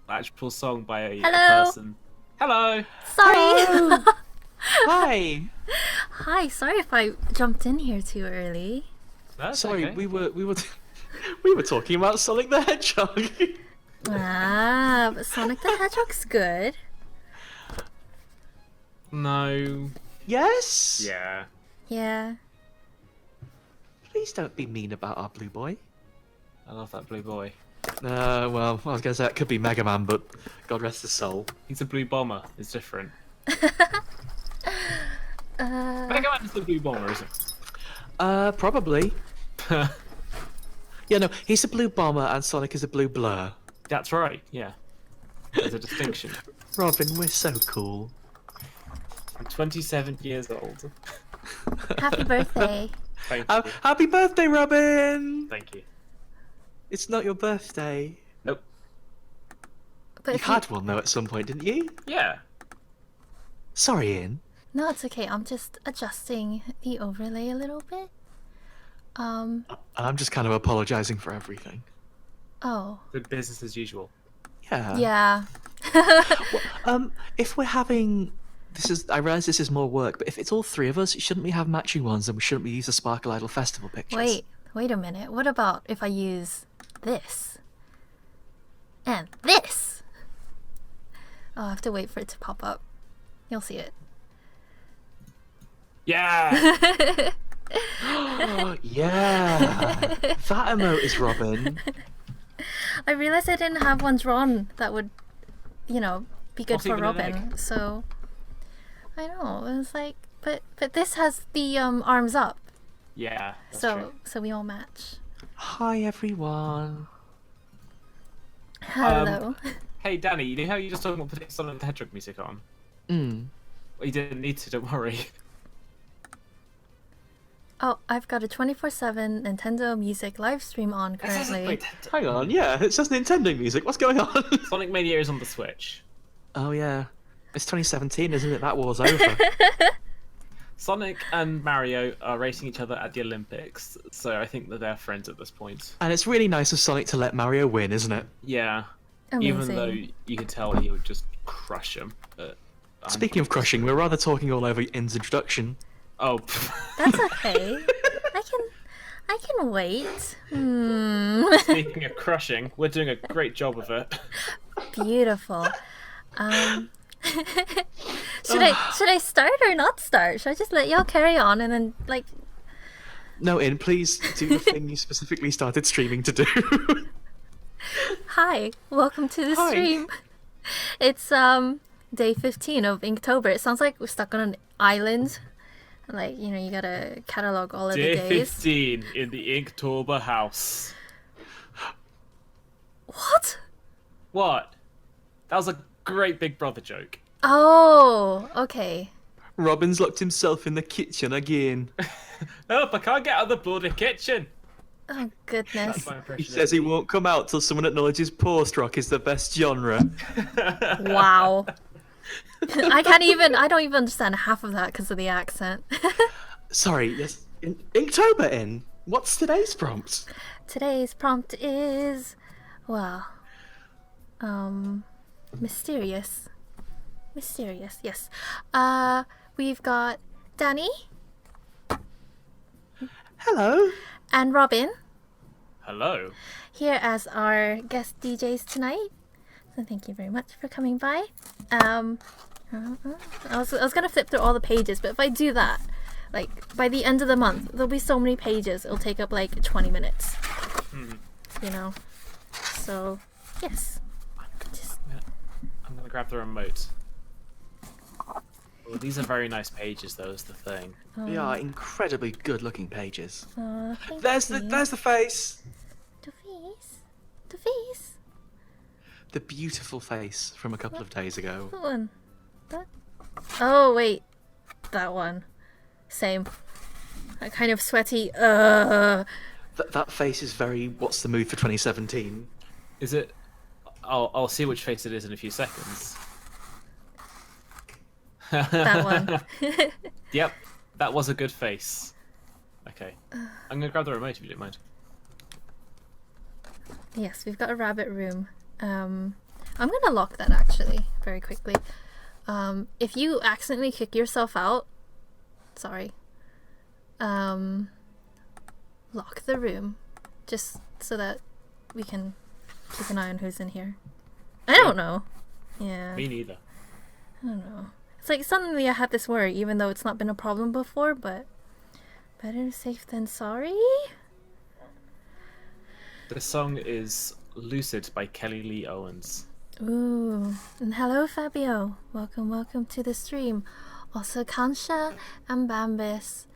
actual song by a Hello. person. Hello. Sorry. Hello. Hi. Hi. Sorry if I jumped in here too early. That's Sorry, okay. we were we were talking about Sonic the Hedgehog. But Sonic the Hedgehog's good. No. Yes. Yeah. Yeah. Please don't be mean about our blue boy. I love that blue boy. Well, I was gonna say that could be Mega Man, but God rest his soul. He's a blue bomber. It's different. Uh. Mega Man is the blue bomber, isn't Probably. it? Yeah, no, he's a blue bomber and Sonic is a blue blur. That's right. Yeah. There's a distinction. Robin, we're so cool. I'm 27 years old. Happy birthday. Thank you. Happy birthday, Robin! Thank you. It's not your birthday. Nope. But You if had one though at some point, didn't you? Yeah. Sorry, Ian. No, it's okay. I'm just adjusting the overlay a little bit. I'm just kind of apologising for everything. Oh. Good business as usual. Yeah. Yeah. If we're having I realise this is more work, but if it's all three of us, shouldn't we have matching ones and shouldn't we use the Sparkle Idol Festival pictures? Wait a minute. What about if I use this? And this? Oh, I have to wait for it to pop up. You'll see it. Yeah. Oh, yeah. That emote is Robin. I realized I didn't have one drawn that would, be good What's for even an Robin. egg? So I know it was like, but this has the arms up, Yeah. That's so true. so we all match. Hi, everyone. Hello. Hey, Danny, you know how you just talking about putting Sonic the Hedgehog music on? Mm. Well, you didn't need to. Don't worry. Oh, I've got a 24/7 Nintendo Music live stream on currently. Wait, Hang on, yeah, it says Nintendo music. What's going on? Sonic Mania is on the Switch. Oh, yeah. It's 2017, isn't it? That war's over. Sonic and Mario are racing each other at the Olympics, so I think that they're friends at this point. And it's really nice of Sonic to let Mario win, isn't it? Yeah. Amazing. Even though you can tell he would just crush him. Speaking of crushing, we're rather talking all over In's introduction. Oh. That's okay. I can wait. Speaking of crushing, we're doing a great job of it. Beautiful. Should I start or not start? Should I just let y'all carry on and then No, In, please do the thing you specifically started streaming to do. hi, welcome to the Hi. stream. It's day 15 of Inktober. It sounds like we're stuck on an island. Like, you gotta catalog all of the Day days. 15 in the Inktober house. What? What? That was a great Big Brother joke. Oh, okay. Robin's locked himself in the kitchen again. Help, I can't get out of the bloody kitchen. Oh goodness. That's my impression. He says he won't come out till someone acknowledges post-rock is the best genre. Wow. I don't even understand half of that because of the accent. Sorry, yes. Inktober, In. What's today's prompt? Today's prompt is, mysterious. Mysterious, yes. We've got Danny Hello. and Robin Hello. here as our guest DJs tonight. So thank you very much for coming by. I was gonna flip through all the pages, but if I do that, by the end of the month, there'll be so many pages. It'll take up 20 minutes. So yes. I'm gonna grab the remote. Oh, these are very nice pages, though, is the thing. They are incredibly good-looking pages. Thank There's you. the face. The face. The face. The beautiful face from a couple of days ago. That one. That. Oh wait, that one. Same. That kind of sweaty. That face is very. What's the mood for 2017? Is it? I'll see which face it is in a few seconds. That one. Yep, that was a good face. Okay. I'm gonna grab the remote if you don't mind. Yes, we've got a rabbit room. I'm gonna lock that actually very quickly. If you accidentally kick yourself out, sorry. Lock the room, just so that we can keep an eye on who's in here. I don't know. Yeah. Me neither. I don't know. It's like suddenly I had this worry, even though it's not been a problem before, but better safe than sorry? The song is Lucid by Kelly Lee Owens. Ooh. And hello, Fabio. Welcome to the stream. Also, Kansha and Bambis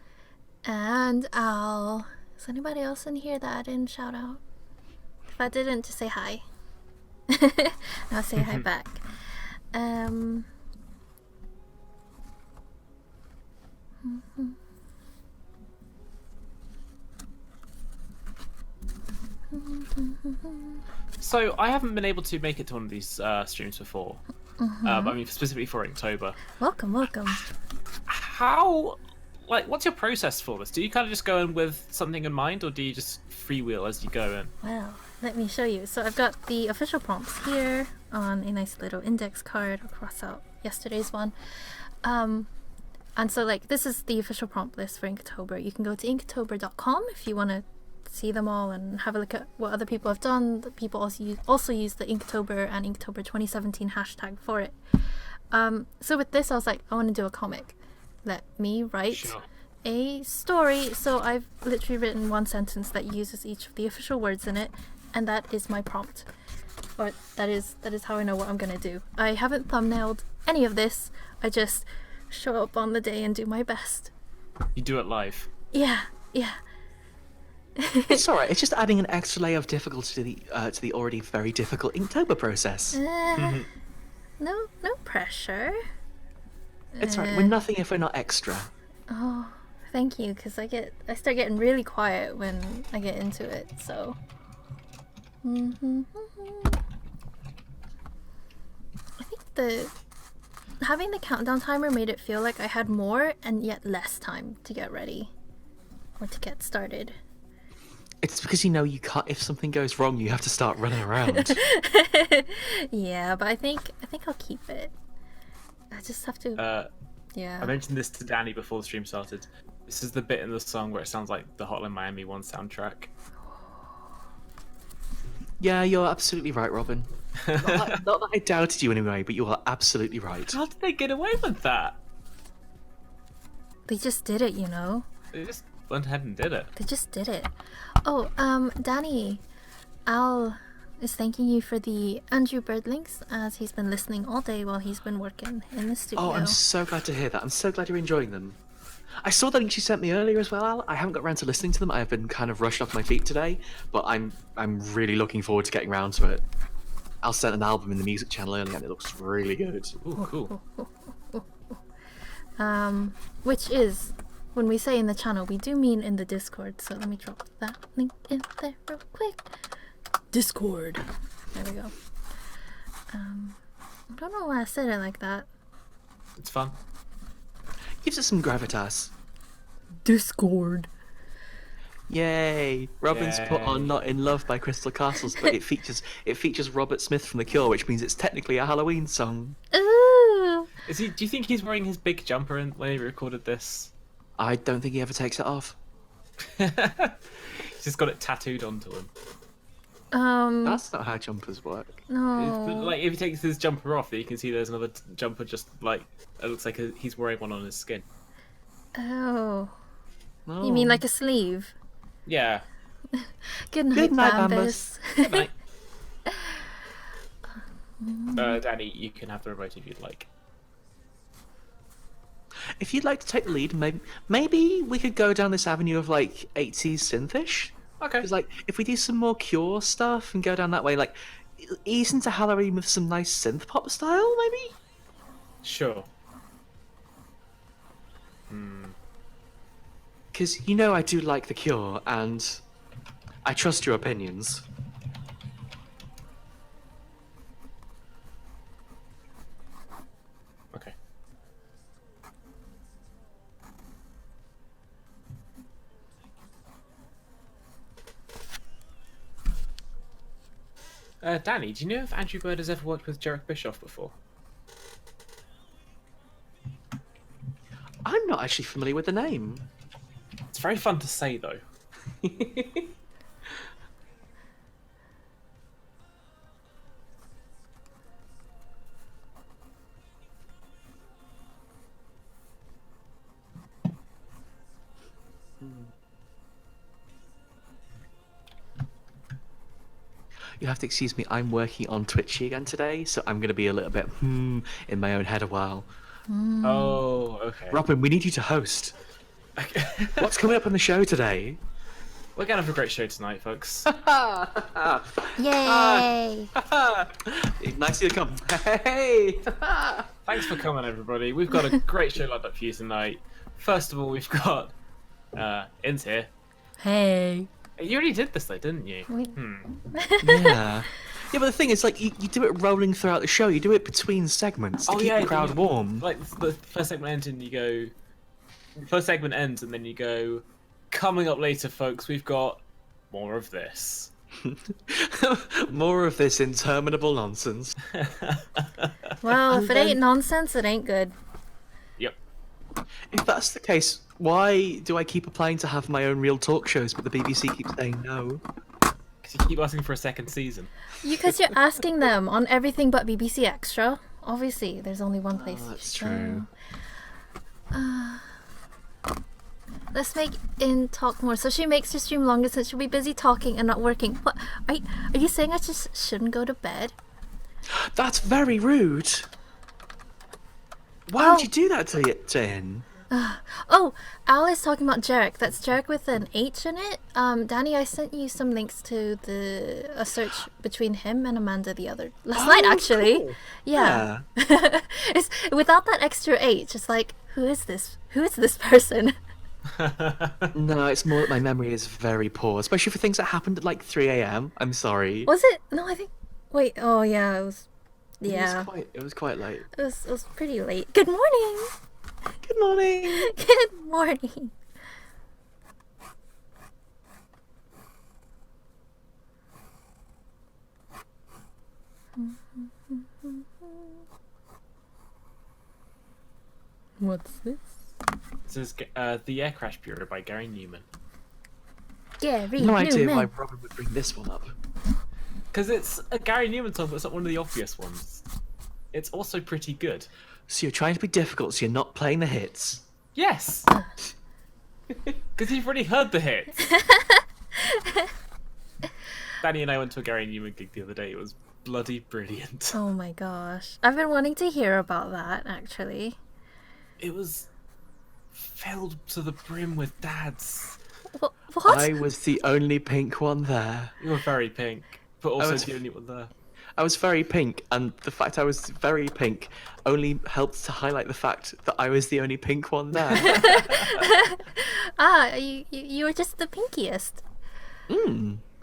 and Al. Is anybody else in here that I didn't shout out? If I didn't, just say hi. I'll say hi back. So I haven't been able to make it to one of these streams before. I mean, specifically for Inktober. Welcome. How, like, what's your process for this? Do you kind of just go in with something in mind, or do you just freewheel as you go in? Well, let me show you. So I've got the official prompts here on a nice little index card. I'll cross out yesterday's one. And so, like, this is the official prompt list for Inktober. You can go to inktober.com if you want to see them all and have a look at what other people have done. The people also use the Inktober and Inktober 2017 hashtag for it. So with this, I was like, I want to do a comic. Let me write a story. So I've literally written one sentence that uses each of the official words in it, and that is my prompt. Or that is how I know what I'm gonna do. I haven't thumbnailed any of this. I just show up on the day and do my best. You do it live. Yeah. It's alright, it's just adding an extra layer of difficulty to the already very difficult Inktober process. No pressure. It's alright, we're nothing if we're not extra. Oh, thank you, because I start getting really quiet when I get into it, so. I think having the countdown timer made it feel like I had more and yet less time to get ready or to get started. It's because you can't. If something goes wrong, you have to start running around. Yeah, but I think I'll keep it. I just have to. Yeah. I mentioned this to Danny before the stream started. This is the bit in the song where it sounds like the Hotline Miami 1 soundtrack. Yeah, you're absolutely right, Robin. Not that I doubted you anyway, but you are absolutely right. How did they get away with that? They just did it, you know. They just went ahead and did it. They just did it. Oh, Danny, Al is thanking you for the Andrew Bird links, as he's been listening all day while he's been working in the studio. Oh, I'm so glad to hear that. I'm so glad you're enjoying them. I saw the links you sent me earlier as well, Al. I haven't got around to listening to them. I've been kind of rushed off my feet today, but I'm really looking forward to getting around to it. Al sent an album in the music channel earlier, and it looks really good. Ooh, cool. Which is, when we say in the channel, we do mean in the Discord. So let me drop that link in there real quick. Discord. There we go. I don't know why I said it like that. it's fun. Gives it some gravitas. Discord. Yay! Robin's put on "Not in Love" by Crystal Castles, but it features Robert Smith from The Cure, which means it's technically a Halloween song. Ooh. Do you think he's wearing his big jumper when he recorded this? I don't think he ever takes it off. He's just got it tattooed onto him. That's not how jumpers work. No. Like, if he takes his jumper off, you can see there's another jumper just like it looks like he's wearing one on his skin. Oh. No. You mean like a sleeve? Yeah. Good night, Good night, Bambus. Good night. Danny, you can have the remote if you'd like. If you'd like to take the lead, maybe we could go down this avenue of like 80s synthish. Okay. Because like if we do some more Cure stuff and go down that way, like ease into Halloween with some nice synth pop style, maybe. Sure. Because I do like The Cure, and I trust your opinions. Okay. Danny, do you know if Andrew Bird has ever worked with Jarek Bischoff before? I'm not actually familiar with the name. It's very fun to say, though. You have to excuse me, I'm working on Twitchy again today, so I'm going to be a little bit in my own head a while. Oh, okay. Robin, we need you to host. Okay. What's coming up on the show today? We're gonna have a great show tonight, folks. Yay! Nice of you to come. Hey! Thanks for coming, everybody. We've got a great show lined up for you tonight. First of all, we've got Int here. Hey. You already did this, though, didn't you? Yeah. Yeah, but the thing is, like, you do it rolling throughout the show. You do it between segments to keep the crowd warm. Like, the first segment ends and you go... The first segment ends and then you go... Coming up later, folks, we've got more of this. More of this interminable nonsense. Well, if it ain't nonsense, it ain't good. Yep. If that's the case, why do I keep applying to have my own real talk shows, but the BBC keeps saying no? Because you keep asking for a second season. Because you're asking them on everything but BBC Extra. Obviously, there's only one place. That's true. Let's make In talk more. So she makes her stream longer since she'll be busy talking and not working. What? Are you saying I just shouldn't go to bed? That's very rude. Why would you do that to In? Oh, Al is talking about Jarek. That's Jarek with an H in it. Danny, I sent you some links to a search between him and Amanda last night actually. Cool. Yeah. It's without that extra H. It's like, who is this? Who is this person? No, it's more that my memory is very poor, especially for things that happened at like 3 a.m. I'm sorry. Was it? No, I think. Wait. Oh yeah, it was. Yeah. It was quite late. It was pretty late. Good morning. Good morning. Good morning. What's this? This is The Air Crash Bureau by Gary Newman. Gary No idea Newman. why Robin would bring this one up. Because it's a Gary Newman song, but it's not one of the obvious ones. It's also pretty good. So you're trying to be difficult, so you're not playing the hits. Yes! Because you've already heard the hits. Danny and I went to a Gary Newman gig the other day. It was bloody brilliant. Oh my gosh. I've been wanting to hear about that, actually. It was filled to the brim with dads. What? I was the only pink one there. You were very pink, but also was- the only one there. I was very pink, and the fact I was very pink only helped to highlight the fact that I was the only pink one there. You were just the pinkiest.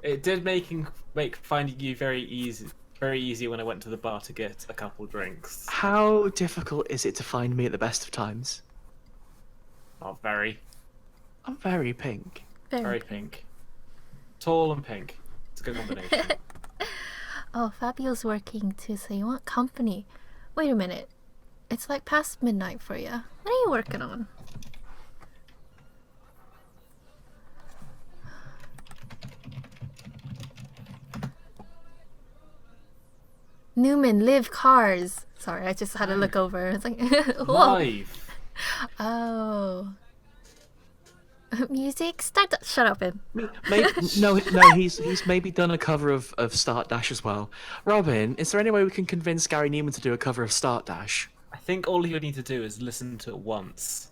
It did make finding you very easy when I went to the bar to get a couple drinks. How difficult is it to find me at the best of times? Not very. I'm very pink. Very pink. Tall and pink. It's a good combination. Oh, Fabio's working too, so you want company. Wait a minute. It's like past midnight for you. What are you working on? Newman, live cars. Sorry, I just had to look over. It's like, whoa. Live. Oh. Music? Shut up, him. No, he's maybe done a cover of Start Dash as well. Robin, is there any way we can convince Gary Newman to do a cover of Start Dash? I think all he would need to do is listen to it once,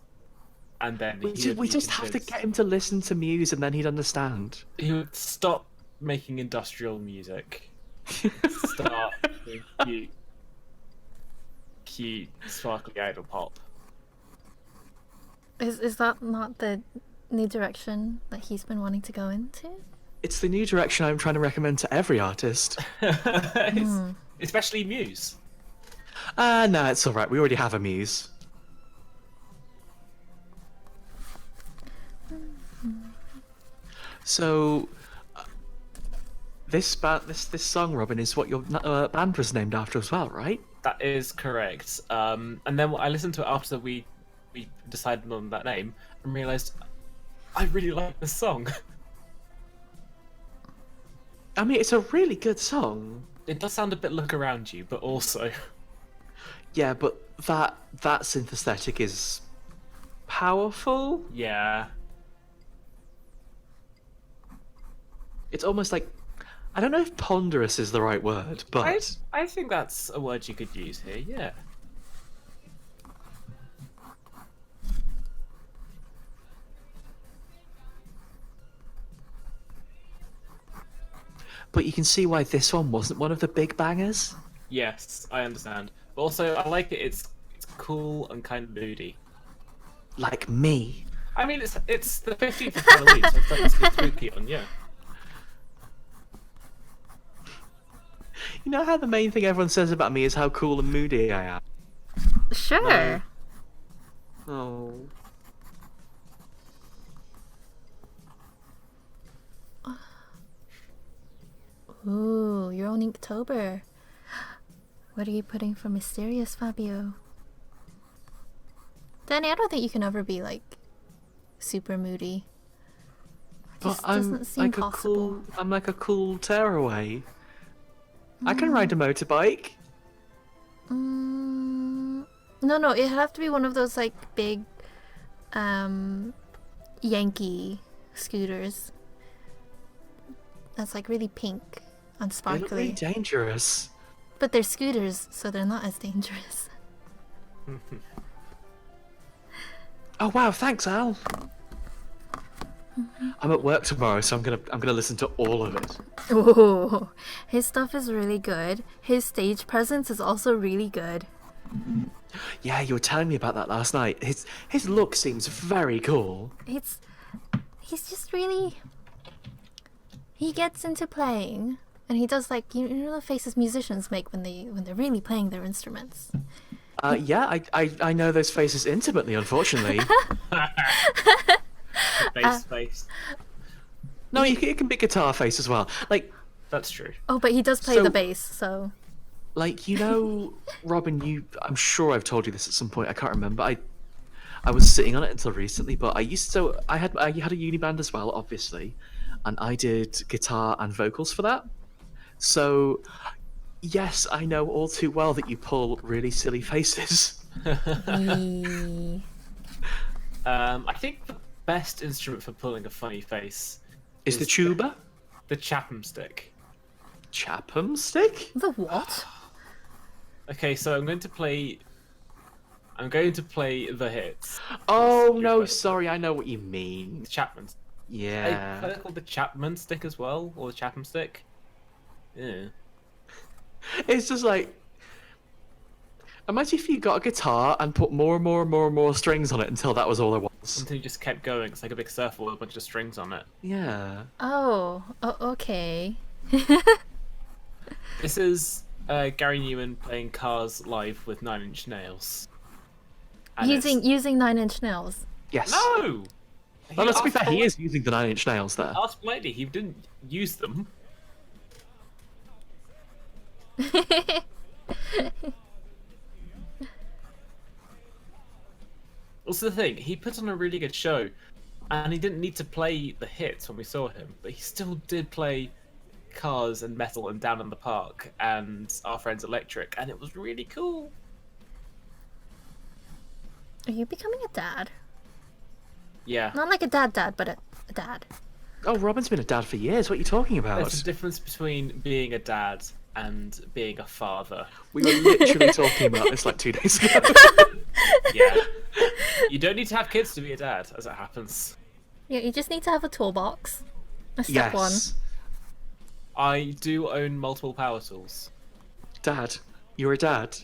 and then We just have to get him to listen to Muse, and then he'd understand. He would stop making industrial music. Start with cute, sparkly idol pop. Is that not the new direction that he's been wanting to go into? It's the new direction I'm trying to recommend to every artist. Especially Muse. No, it's alright. We already have a Muse. So, this song, Robin, is what your band was named after as well, right? That is correct. And then I listened to it after we decided on that name and realized I really like this song. I mean, it's a really good song. It does sound a bit Look Around You, but also Yeah, but that synthetic is powerful. yeah. It's almost like, I don't know if ponderous is the right word, but I think that's a word you could use here. Yeah. you can see why this one wasn't one of the big bangers. Yes, I understand. But also, I like it. It's cool and kind of moody. Like me. I mean, it's the 15th of Halloween, so it's like to be spooky on, yeah. You know how the main thing everyone says about me is how cool and moody I am? Sure. Oh. Ooh, your own Inktober. What are you putting for mysterious, Fabio? Danny, I don't think you can ever be like super moody. It But just doesn't seem like possible. I'm like a cool tearaway. I can ride a motorbike. No, it'd have to be one of those like big Yankee scooters. That's like really pink and They look really sparkly. dangerous. But they're scooters, so they're not as dangerous. Oh wow, thanks, Al. I'm at work tomorrow, so I'm gonna listen to all of it. Ooh, his stuff is really good. His stage presence is also really good. Yeah, you were telling me about that last night. His look seems very cool. He's just really, he gets into playing, and he does like you know the faces musicians make when they're really playing their instruments. Yeah, I know those faces intimately, unfortunately. Face. No, it can be guitar face as well. Like, That's true. Oh, but he does play So- the bass, so like you know, Robin. I'm sure I've told you this at some point. I can't remember. I was sitting on it until recently, but I had a uni band as well, obviously, and I did guitar and vocals for that. So, yes, I know all too well that you pull really silly faces. Eee. I think the best instrument for pulling a funny face Is the tuba? the Chapham stick. Chapham stick? The what? Okay, so I'm going to play the hits. Oh Your no, favorite. sorry, I know what you mean. The Chapman. Yeah. I called the Chapman stick as well, or the Chapham stick. Yeah. It's just like, imagine if you got a guitar and put more and more and more and more strings on it until that was all there was. Until you just kept going. It's like a big surfboard with a bunch of strings on it. Yeah. Oh, okay. This is Gary Newman playing Cars live with 9 Inch Nails. And Using 9-inch nails. Yes. No! Well, let's be asked fair, he polite- is using the 9-inch nails there. Asked politely, he didn't use them. Also, the thing, he put on a really good show, and he didn't need to play the hits when we saw him, but he still did play Cars and Metal and Down in the Park and Our Friends Electric, and it was really cool. Are you becoming a dad? Yeah. Not like a dad, but a dad. Oh, Robin's been a dad for years. What are you talking about? There's a difference between being a dad and being a father. We were literally talking about this like 2 days ago. Yeah. You don't need to have kids to be a dad, as it happens. Yeah, you just need to have a toolbox. A step one. Yes. I do own multiple power tools. Dad. You're a dad.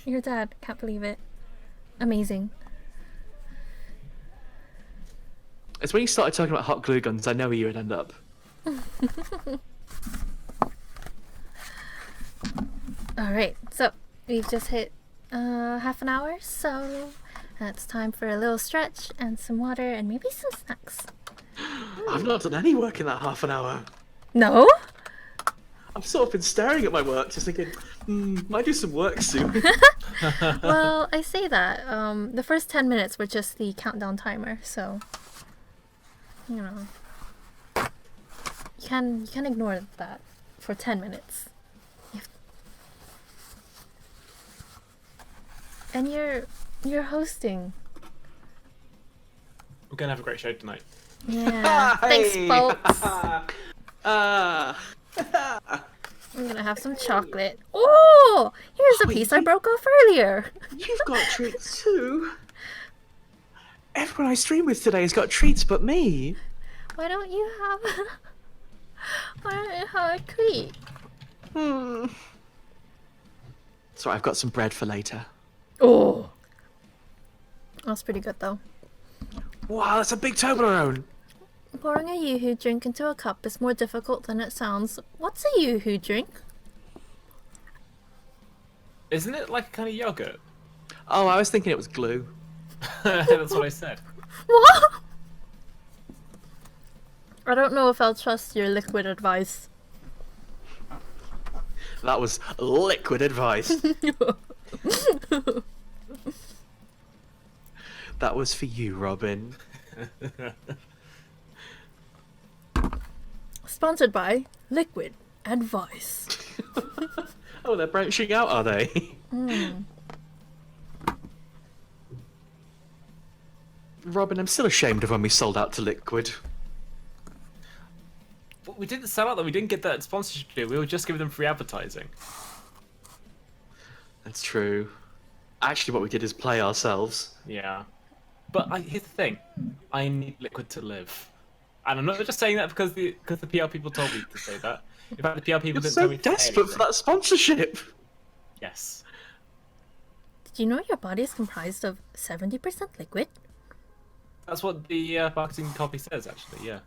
You're a dad. Can't believe it. Amazing. It's when you started talking about hot glue guns, I know where you would end up. Alright, so we've just hit half an hour, so it's time for a little stretch and some water and maybe some snacks. I've not done any work in that half an hour. No? I've sort of been staring at my work, just thinking, might do some work soon. Well, I say that. The first 10 minutes were just the countdown timer, so you know, you can ignore that for 10 minutes. And you're hosting. We're gonna have a great show tonight. Yeah. Thanks, Hey! folks. Ah. I'm gonna have some chocolate. Oh, here's a Wait, piece I broke off earlier. You've got treats too. Everyone I stream with today has got treats but me. Why don't you have? Why don't you have a treat? Sorry, I've got some bread for later. Oh, that's pretty good though. Wow, that's a big Toblerone. Pouring a yoo-hoo drink into a cup is more difficult than it sounds. What's a yoo-hoo drink? Isn't it like a kind of yogurt? Oh, I was thinking it was glue. That's what I said. What? I don't know if I'll trust your liquid advice. That was liquid advice. That was for you, Robin. Sponsored by Liquid Advice. Oh, they're branching out, are they? Robin, I'm still ashamed of when we sold out to Liquid. But we didn't sell out though. We didn't get that sponsorship deal. We were just giving them free advertising. That's true. Actually, what we did is play ourselves. Yeah. But here's the thing. I need Liquid to live. And I'm not just saying that because the PR people told me to say that. In fact, the PR people You're didn't so tell me to say desperate for anything. that sponsorship. Yes. Did you know your body is comprised of 70% liquid? That's what the marketing copy says, actually, yeah.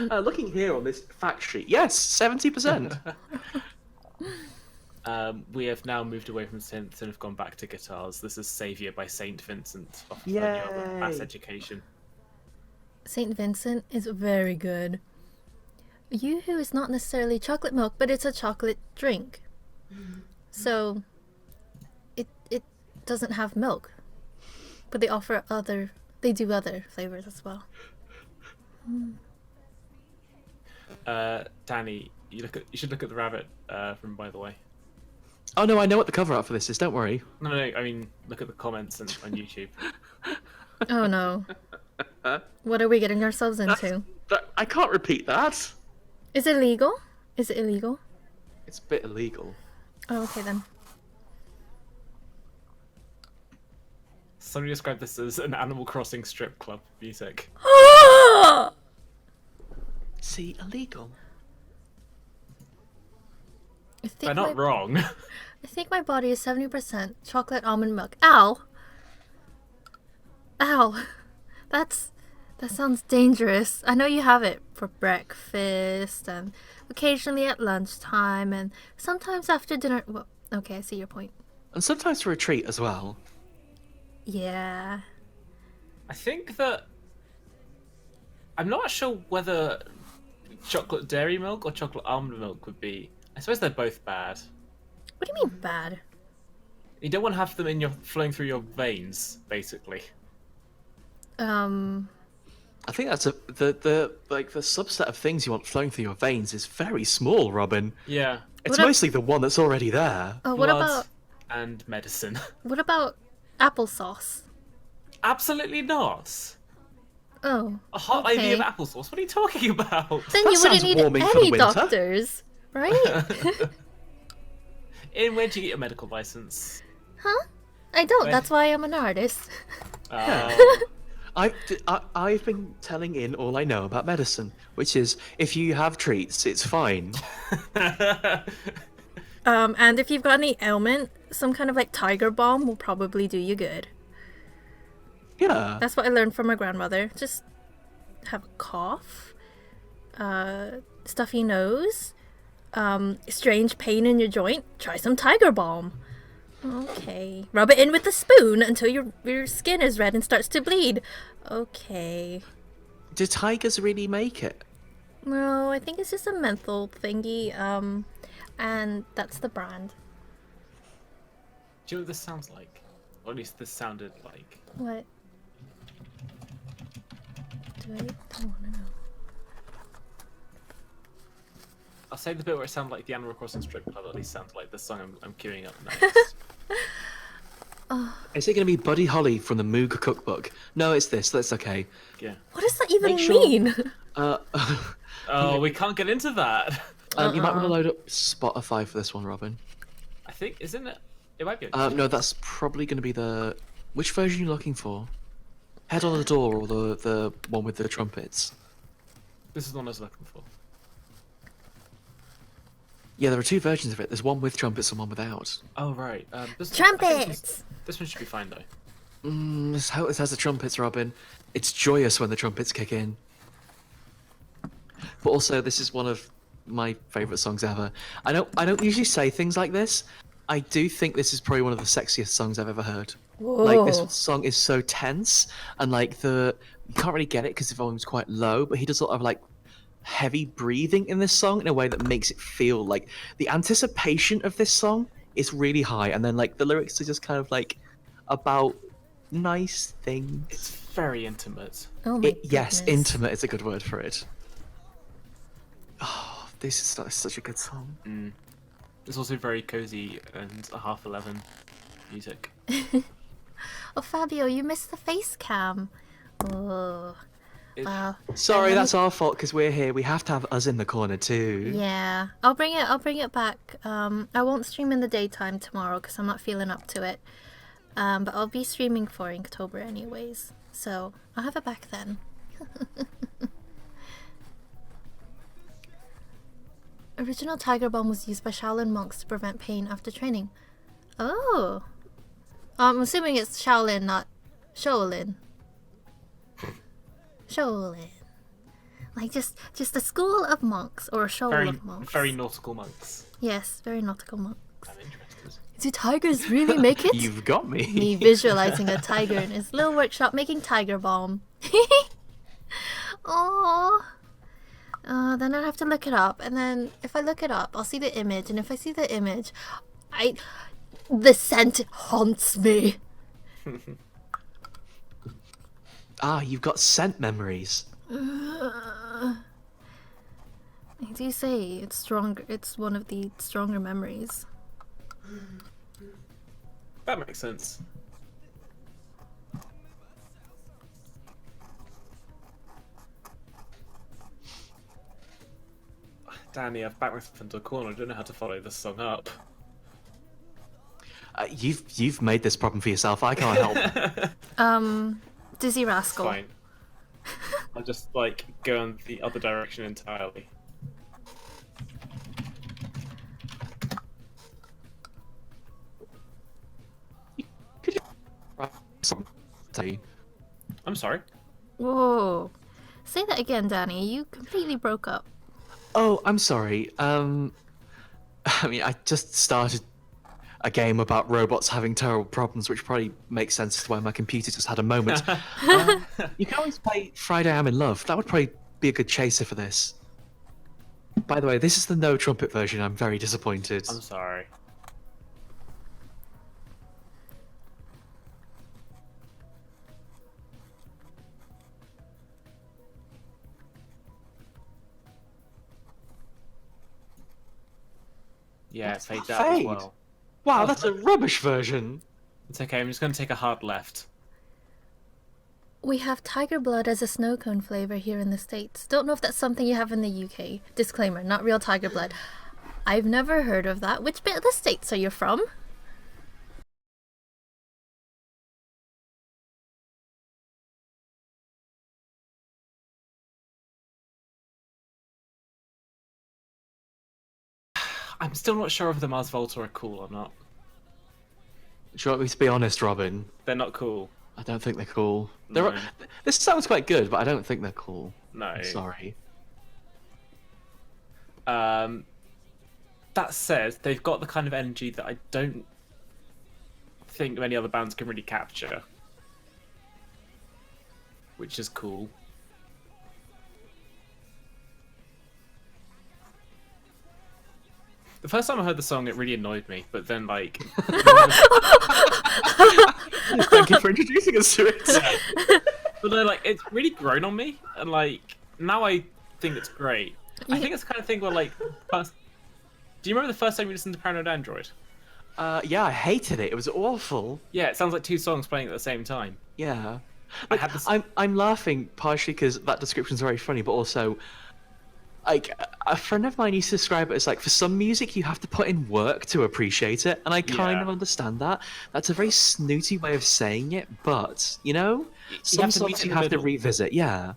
Looking here on this fact sheet, yes, 70%. We have now moved away from synths and have gone back to guitars. This is Saviour by Saint Vincent off of Yay. Mass Education. St. Vincent is very good. Yoo-hoo is not necessarily chocolate milk, but it's a chocolate drink. So it doesn't have milk. But they offer they do other flavors as well. Danny, you should look at the rabbit from By the Way. Oh no, I know what the cover art for this is, don't worry. No, I mean, look at the comments on YouTube. Oh no. What are we getting ourselves into? I can't repeat that. Is it illegal? Is it illegal? It's a bit illegal. Oh, okay then. Somebody described this as an Animal Crossing strip club music. See, illegal. They're not wrong. I think my body is 70% chocolate almond milk. Ow! Ow! That sounds dangerous. I know you have it for breakfast and occasionally at lunchtime and sometimes after dinner. Well, okay, I see your point. And sometimes for a treat as well. Yeah. I think that I'm not sure whether chocolate dairy milk or chocolate almond milk would be. I suppose they're both bad. What do you mean bad? You don't want to have them flowing through your veins, basically. I think that's the subset of things you want flowing through your veins is very small, Robin. Yeah. It's What mostly the one that's already there. Oh, what Blood about and medicine? applesauce? Absolutely not. Oh. A hot okay. IV of applesauce. What are you talking about? Then That you wouldn't sounds need warming for the any winter. doctors, right? In where'd you get your medical license? Huh? I don't. Where- That's why I'm an artist. I've been telling In all I know about medicine, which is if you have treats, it's fine. And if you've got any ailment, some kind of like tiger balm will probably do you good. Yeah. That's what I learned from my grandmother. Just have a cough, stuffy nose, strange pain in your joint. Try some tiger balm. Okay. Rub it in with a spoon until your skin is red and starts to bleed. Okay. Do tigers really make it? No, I think it's just a menthol thingy. And that's the brand. Do you know what this sounds like? Or at least this sounded like. What? Do I want to know? I'll say the bit where it sounded like the Animal Crossing strip club at least sounds like the song I'm queuing up next. Is it going to be Buddy Holly from the Moog Cookbook? No, it's this. That's okay. Yeah. What does that even Make sure- mean? Oh, we can't get into that. You might want to load up Spotify for this one, Robin. I think, isn't it? It might be. No, that's probably going to be the... Which version are you looking for? Head on the Door or the one with the trumpets? This is the one I was looking for. Yeah, there are two versions of it. There's one with trumpets and one without. Oh, right. Trumpets! This one should be fine, though. This has the trumpets, Robin. It's joyous when the trumpets kick in. But also, this is one of my favourite songs ever. I don't usually say things like this. I do think this is probably one of the sexiest songs I've ever heard. Whoa. Like, this song is so tense, and like you can't really get it because the volume's quite low, but he does a lot of like heavy breathing in this song in a way that makes it feel like the anticipation of this song is really high, and then like the lyrics are just kind of like about nice things. It's very intimate. Oh my Yes, goodness. intimate is a good word for it. Oh, this is such a good song. It's also very cozy and a 11:30 music. Oh, Fabio, you missed the face cam. Oh, It- wow. Sorry, that's our fault because we're here. We have to have us in the corner too. Yeah, I'll bring it back. I won't stream in the daytime tomorrow because I'm not feeling up to it. But I'll be streaming for Inktober anyways, so I'll have it back then. Original Tiger Balm was used by Shaolin monks to prevent pain after training. Oh, I'm assuming it's Shaolin, not Shaolin. Shaolin, like just a school of monks or a shoal very, of monks. very nautical monks. Yes, very nautical monks. I'm interested. Do tigers really make it? You've got me. Me visualizing a tiger in his little workshop making tiger balm. Oh. Then I'll have to look it up, and then if I look it up, I'll see the image, and if I see the image, the scent haunts me. You've got scent memories. I do say it's stronger. It's one of the stronger memories. That makes sense. Danny, I've backed myself into a corner. I don't know how to follow this song up. You've made this problem for yourself. I can't help. Dizzy It's Rascal. fine. I'll just like go in the other direction entirely. Could you... Say, I'm sorry. Whoa. Say that again, Danny. You completely broke up. oh, I'm sorry. I mean, I just started a game about robots having terrible problems, which probably makes sense as to why my computer just had a moment. You can always play Friday I'm in Love. That would probably be a good chaser for this. By the way, this is the no trumpet version. I'm very disappointed. I'm sorry. Yeah, it fades out as fade. well. Wow, that's a rubbish version. It's okay, I'm just going to take a hard left. We have tiger blood as a snow cone flavor here in the States. Don't know if that's something you have in the UK. Disclaimer, not real tiger blood. I've never heard of that. Which bit of the States are you from? I'm Still not sure if the Mars Volta are cool or not. Do you want me to be honest, Robin? They're not cool. I don't think they're cool. No. This sounds quite good, but I don't think they're cool. No. I'm sorry. That said, they've got the kind of energy that I don't think many other bands can really capture. Which is cool. The first time I heard the song, it really annoyed me. But then, like, Thank you for introducing us to it. yeah. But then, like, it's really grown on me, and like now I think it's great. I think it's the kind of thing where like, do you remember the first time you listened to Paranoid Android? Yeah, I hated it. It was awful. Yeah, it sounds like two songs playing at the same time. Yeah. I Like, had this. I'm laughing partially because that description's very funny, but also, like, a friend of mine used to describe it as like, for some music you have to put in work to appreciate it, and I kind Yeah. of understand that. That's a very snooty way of saying it, but you know, some have to meet songs in you the have to middle. revisit. Yeah,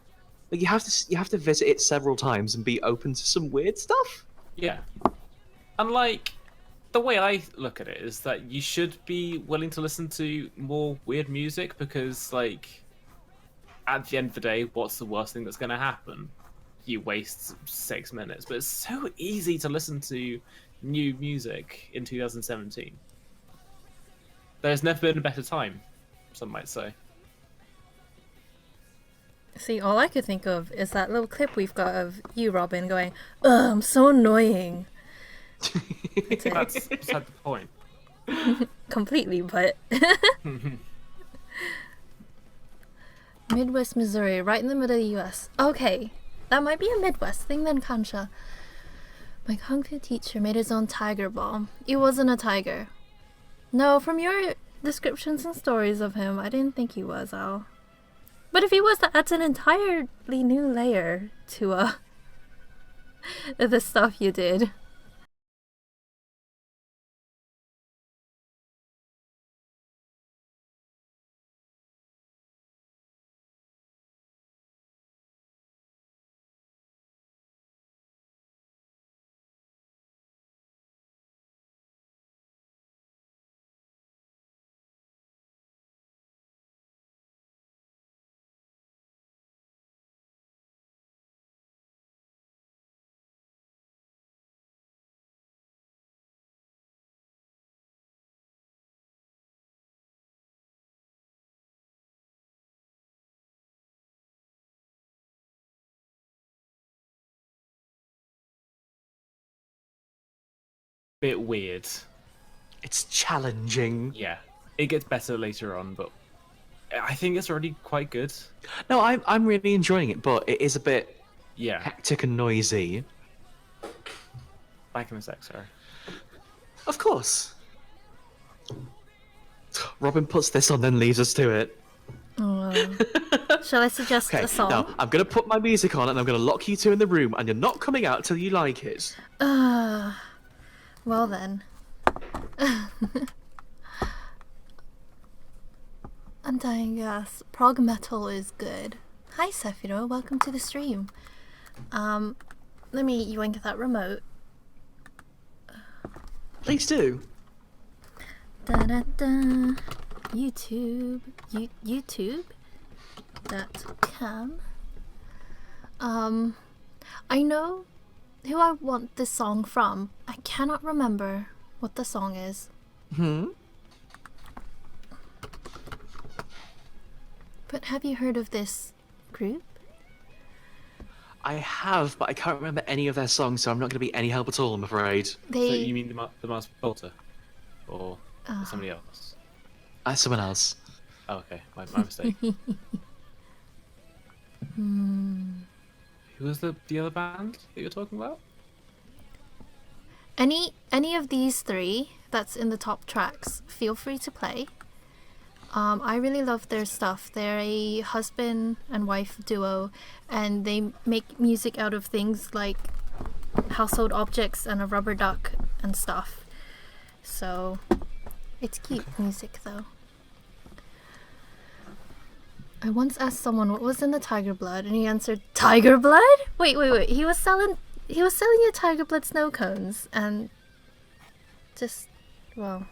like you have to visit it several times and be open to some weird stuff. Yeah, and like the way I look at it is that you should be willing to listen to more weird music because, like, at the end of the day, what's the worst thing that's going to happen? You waste 6 minutes, but it's so easy to listen to new music in 2017. There's never been a better time, some might say. See, all I could think of is that little clip we've got of you, Robin, going, "Ugh, I'm so annoying." That's it. That's beside the point. Completely, but Midwest Missouri, right in the middle of the US. Okay, that might be a Midwest thing then, Kansha. My kung fu teacher made his own tiger balm. It wasn't a tiger. No, from your descriptions and stories of him, I didn't think he was, Al. But if he was, that adds an entirely new layer to the stuff you did. Bit weird. It's challenging. Yeah, it gets better later on, but I think it's already quite good. No, I'm really enjoying it, but it is a bit Yeah, hectic and noisy. back in a sec, sorry. Of course. Robin puts this on, then leaves us to it. Oh. Shall I suggest Okay, a song? now I'm gonna put my music on and I'm gonna lock you two in the room, and you're not coming out till you like it. Well then. Undying Gas. Prog metal is good. Hi Sephiro, welcome to the stream. Let me yoink that remote. Please do. Da da da. YouTube. YouTube.com. I know who I want this song from. I cannot remember what the song is. But have you heard of this group? I have, but I can't remember any of their songs, so I'm not gonna be any help at all, I'm afraid. So They you mean the Mars Volta? Or somebody else? Someone else. Oh, okay, my mistake. Who was the other band that you're talking about? any of these three that's in the top tracks, feel free to play. I really love their stuff. They're a husband and wife duo, and they make music out of things like household objects and a rubber duck and stuff. So it's cute music though. I once asked someone what was in the tiger blood, and he answered, "Tiger blood? Wait. He was selling you tiger blood snow cones, and just, well,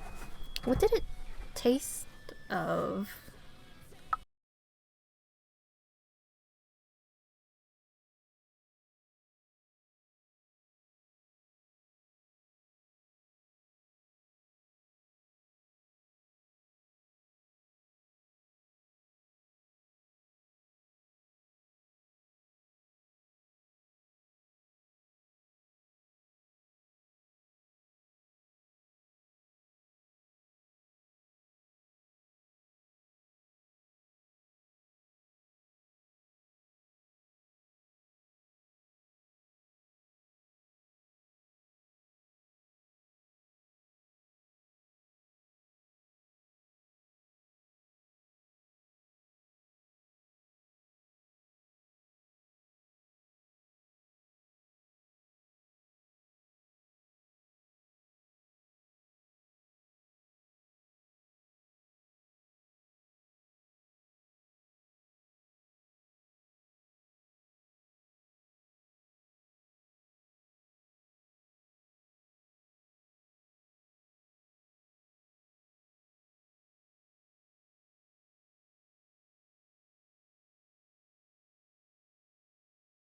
what did it taste of?"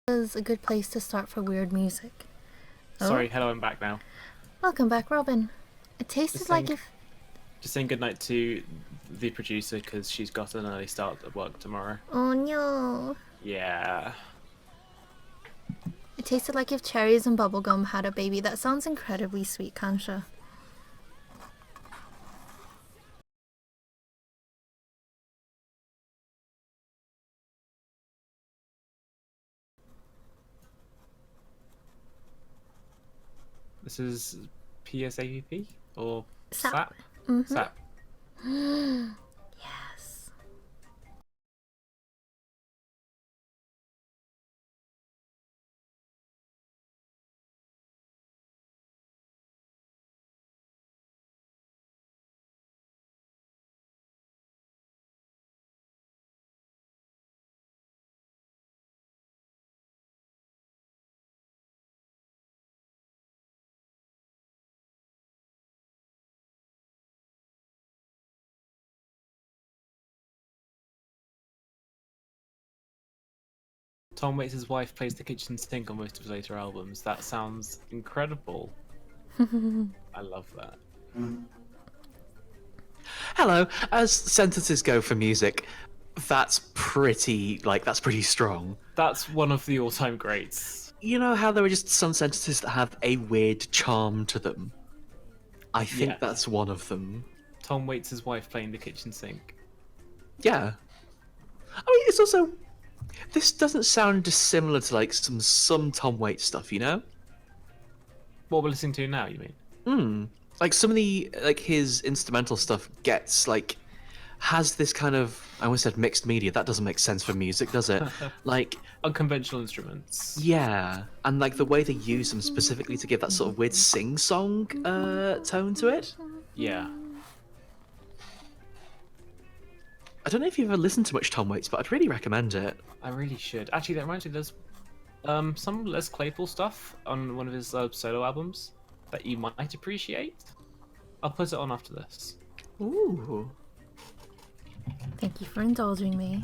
is a good place to start for weird music. Sorry, hello, I'm back now. Welcome back, Robin. It tasted Just like saying- if... Just saying goodnight to the producer because she's got an early start at work tomorrow. Oh no. Yeah. It tasted like if cherries and bubblegum had a baby. That sounds incredibly sweet, Kansha. This is PSAPP or SAP. SAP? Mm-hmm. SAP. Yes. Tom Waits' wife plays the kitchen sink on most of his later albums. That sounds incredible. I love that. Hello. As sentences go for music, that's pretty strong. That's one of the all-time greats. You know how there are just some sentences that have a weird charm to them? I think Yeah. that's one of them. Tom Waits' wife playing the kitchen sink. Yeah. I mean, it's also... This doesn't sound dissimilar to, like, some Tom Waits stuff, you know? What we're listening to now, you mean? Like, some of the, like, his instrumental stuff gets, like... Has this kind of... I almost said mixed media. That doesn't make sense for music, does it? Like... Unconventional instruments. Yeah, and like the way they use them specifically to give that sort of weird sing-song tone to it. Yeah. I don't know if you've ever listened to much Tom Waits, but I'd really recommend it. I really should. Actually, that reminds me, there's some Les Claypool stuff on one of his solo albums that you might appreciate. I'll put it on after this. Ooh. Thank you for indulging me.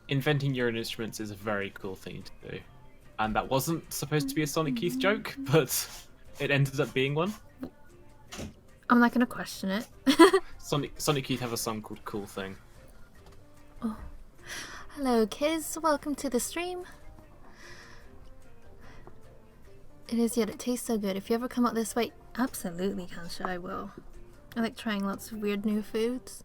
Inventing your own instruments is a very cool thing to do. And that wasn't supposed to be a Sonic Youth joke, but it ended up being one. I'm not gonna question it. Sonic Youth have a song called Cool Thing. Hello, kids. Welcome to the stream. It is, yet it tastes so good. If you ever come out this way, absolutely, Kansha, I will. I like trying lots of weird new foods.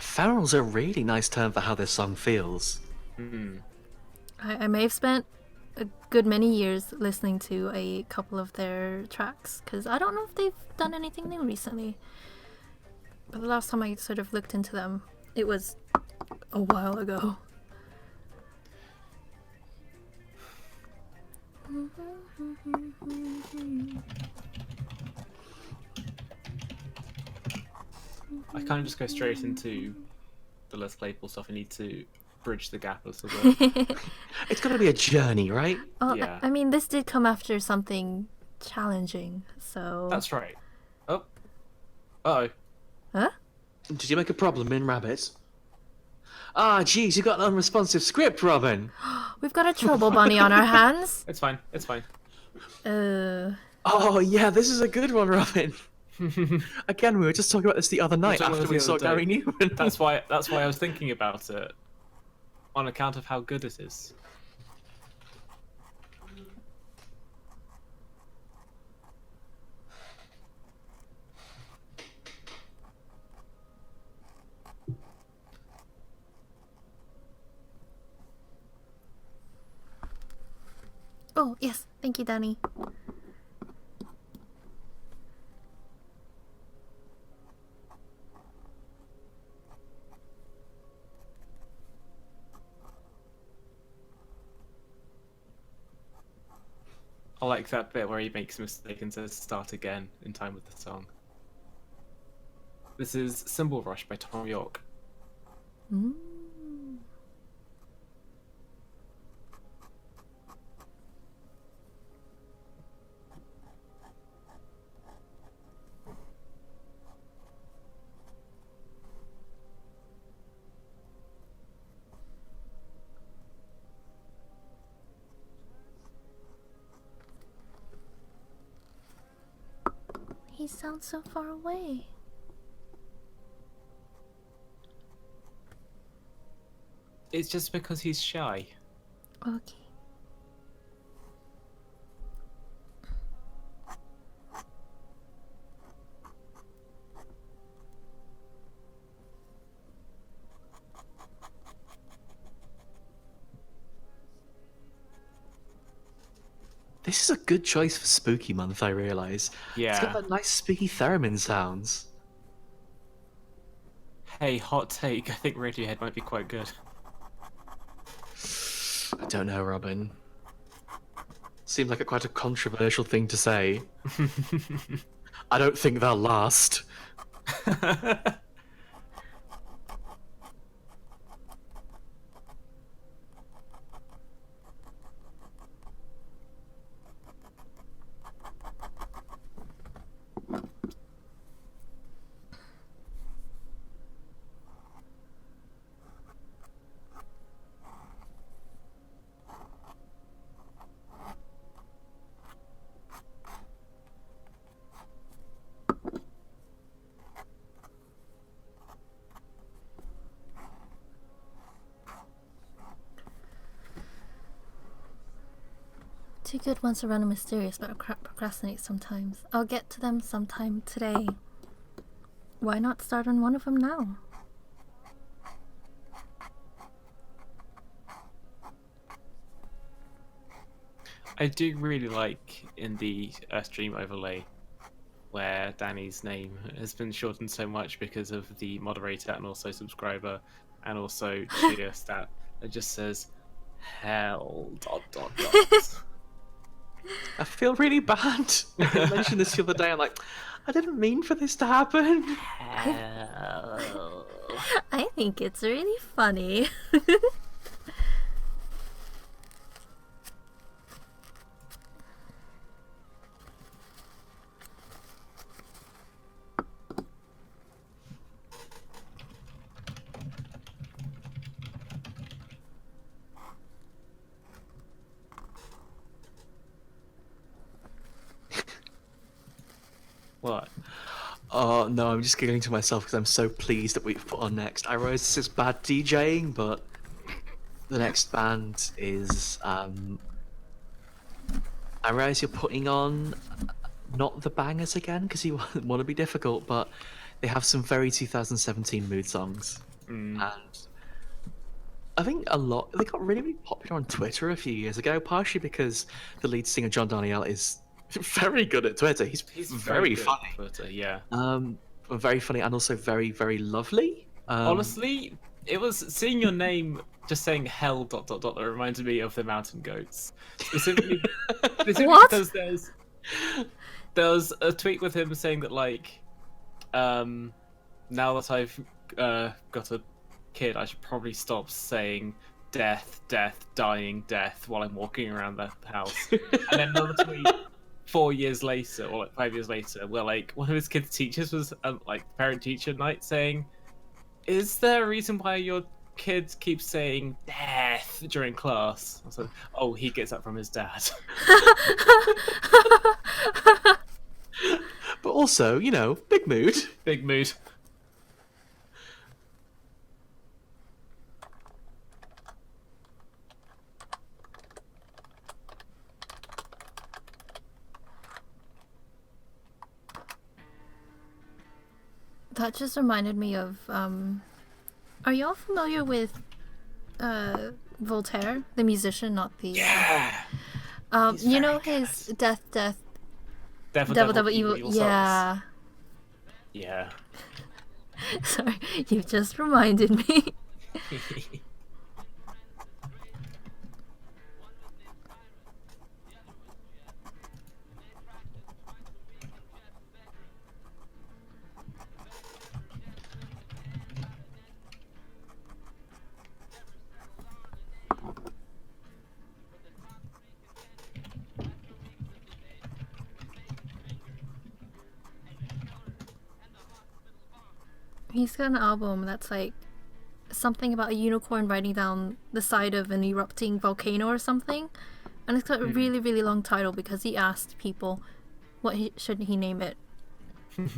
Feral's a really nice term for how this song feels. I may have spent a good many years listening to a couple of their tracks, because I don't know if they've done anything new recently. But the last time I sort of looked into them, it was a while ago. I kind of just go straight into the Les Claypool stuff. I need to bridge the gap a little bit. It's got to be a journey, right? Oh, Yeah. I mean, this did come after something challenging, so... That's right. Oh. Uh-oh. Huh? Did you make a problem in Rabbit? Ah, jeez, you got an unresponsive script, Robin. We've got a trouble bunny on our hands. It's fine. It's fine. Oh, yeah, this is a good one, Robin. Again, we were just talking about this the other night talking after about we this saw the other Gary day. Newman. That's why I was thinking about it. On account of how good it is. Oh, yes. Thank you, Danny. I like that bit where he makes a mistake and says start again in time with the song. This is Cymbal Rush by Tom York. Mm. He sounds so far away. It's just because he's shy. Okay. This is a good choice for Spooky Month, I realise. It's got Yeah. that nice spooky theremin sounds. Hey, hot take. I think Radiohead might be quite good. I don't know, Robin. Seems like quite a controversial thing to say. I don't think they'll last. Two good ones to run and mysterious, but I procrastinate sometimes. I'll get to them sometime today. Why not start on one of them now? I do really like in the stream overlay where Danny's name has been shortened so much because of the moderator and also subscriber and also cheer stat. It just says hell ... I feel really bad. I mentioned this the other day. I'm like, I didn't mean for this to happen. Hell. I think it's really funny. What? Oh no, I'm just giggling to myself because I'm so pleased that we've put on next. I realize this is bad DJing, but the next band is I realize you're putting on not the bangers again because you want to be difficult, but they have some very 2017 mood songs, and I think they got really, really popular on Twitter a few years ago, partially because the lead singer John Daniel is very good at Twitter. He's very good funny. at Twitter, yeah. Very funny and also very, very lovely. Honestly, it was seeing your name just saying hell ... that reminded me of the Mountain Goats. Specifically What? because there was a tweet with him saying that like now that I've got a kid, I should probably stop saying death, death, dying, death while I'm walking around the house. And then another tweet 4 years later, or like 5 years later, where like one of his kids' teachers was like parent-teacher night saying, "Is there a reason why your kid keeps saying death during class?" I was like, "Oh, he gets that from his dad." But also, you know, big mood. Big mood. That just reminded me of, are y'all familiar with, Voltaire, the musician, not the... Yeah. He's You know very his good. Death, Devil, Devil, Devil, Devil, Evil, Evil. Evil Souls. Yeah. Yeah. Sorry, you just reminded me. He's got an album that's like something about a unicorn riding down the side of an erupting volcano or something. And it's got a really, really long title because he asked people should he name it.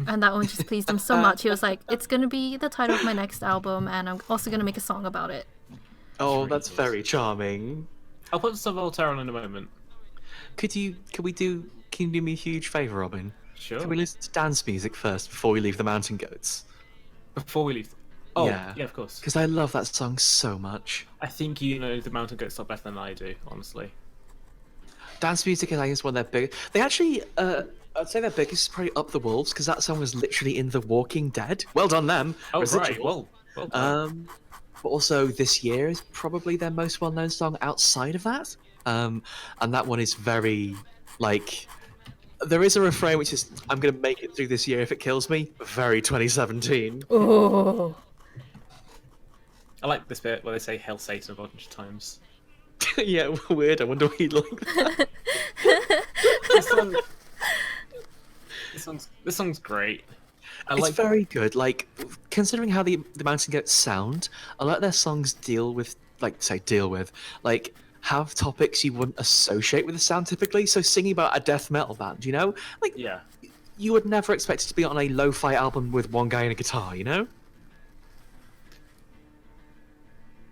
And that one just pleased him so much. He was like, it's going to be the title of my next album, and I'm also going to make a song about it. Oh, really that's good. very charming. I'll put some Voltaire on in a moment. Can you do me a huge favour, Robin? Sure. Can we listen to dance music first before we leave the Mountain Goats? Before we leave. Oh, yeah, of course. Because I love that song so much. I think you know the Mountain Goats a lot better than I do, honestly. Dance music, I think, is one of their big. They actually, I'd say their biggest is probably Up the Wolves, because that song was literally in The Walking Dead. Well done, them. Oh, right. Residuals. Well done. But also, This Year is probably their most well known song outside of that. And that one is very, like, there is a refrain which is, I'm going to make it through this year if it kills me. Very 2017. Oh. I like this bit where they say Hail Satan a bunch of times. Yeah, weird. I wonder why you like that. This song's great. It's very good. Like, considering how the Mountain Goats sound, a lot of their songs deal with, like, have topics you wouldn't associate with the sound typically. So singing about a death metal band, you know? Like, Yeah. you would never expect it to be on a lo-fi album with one guy and a guitar, you know?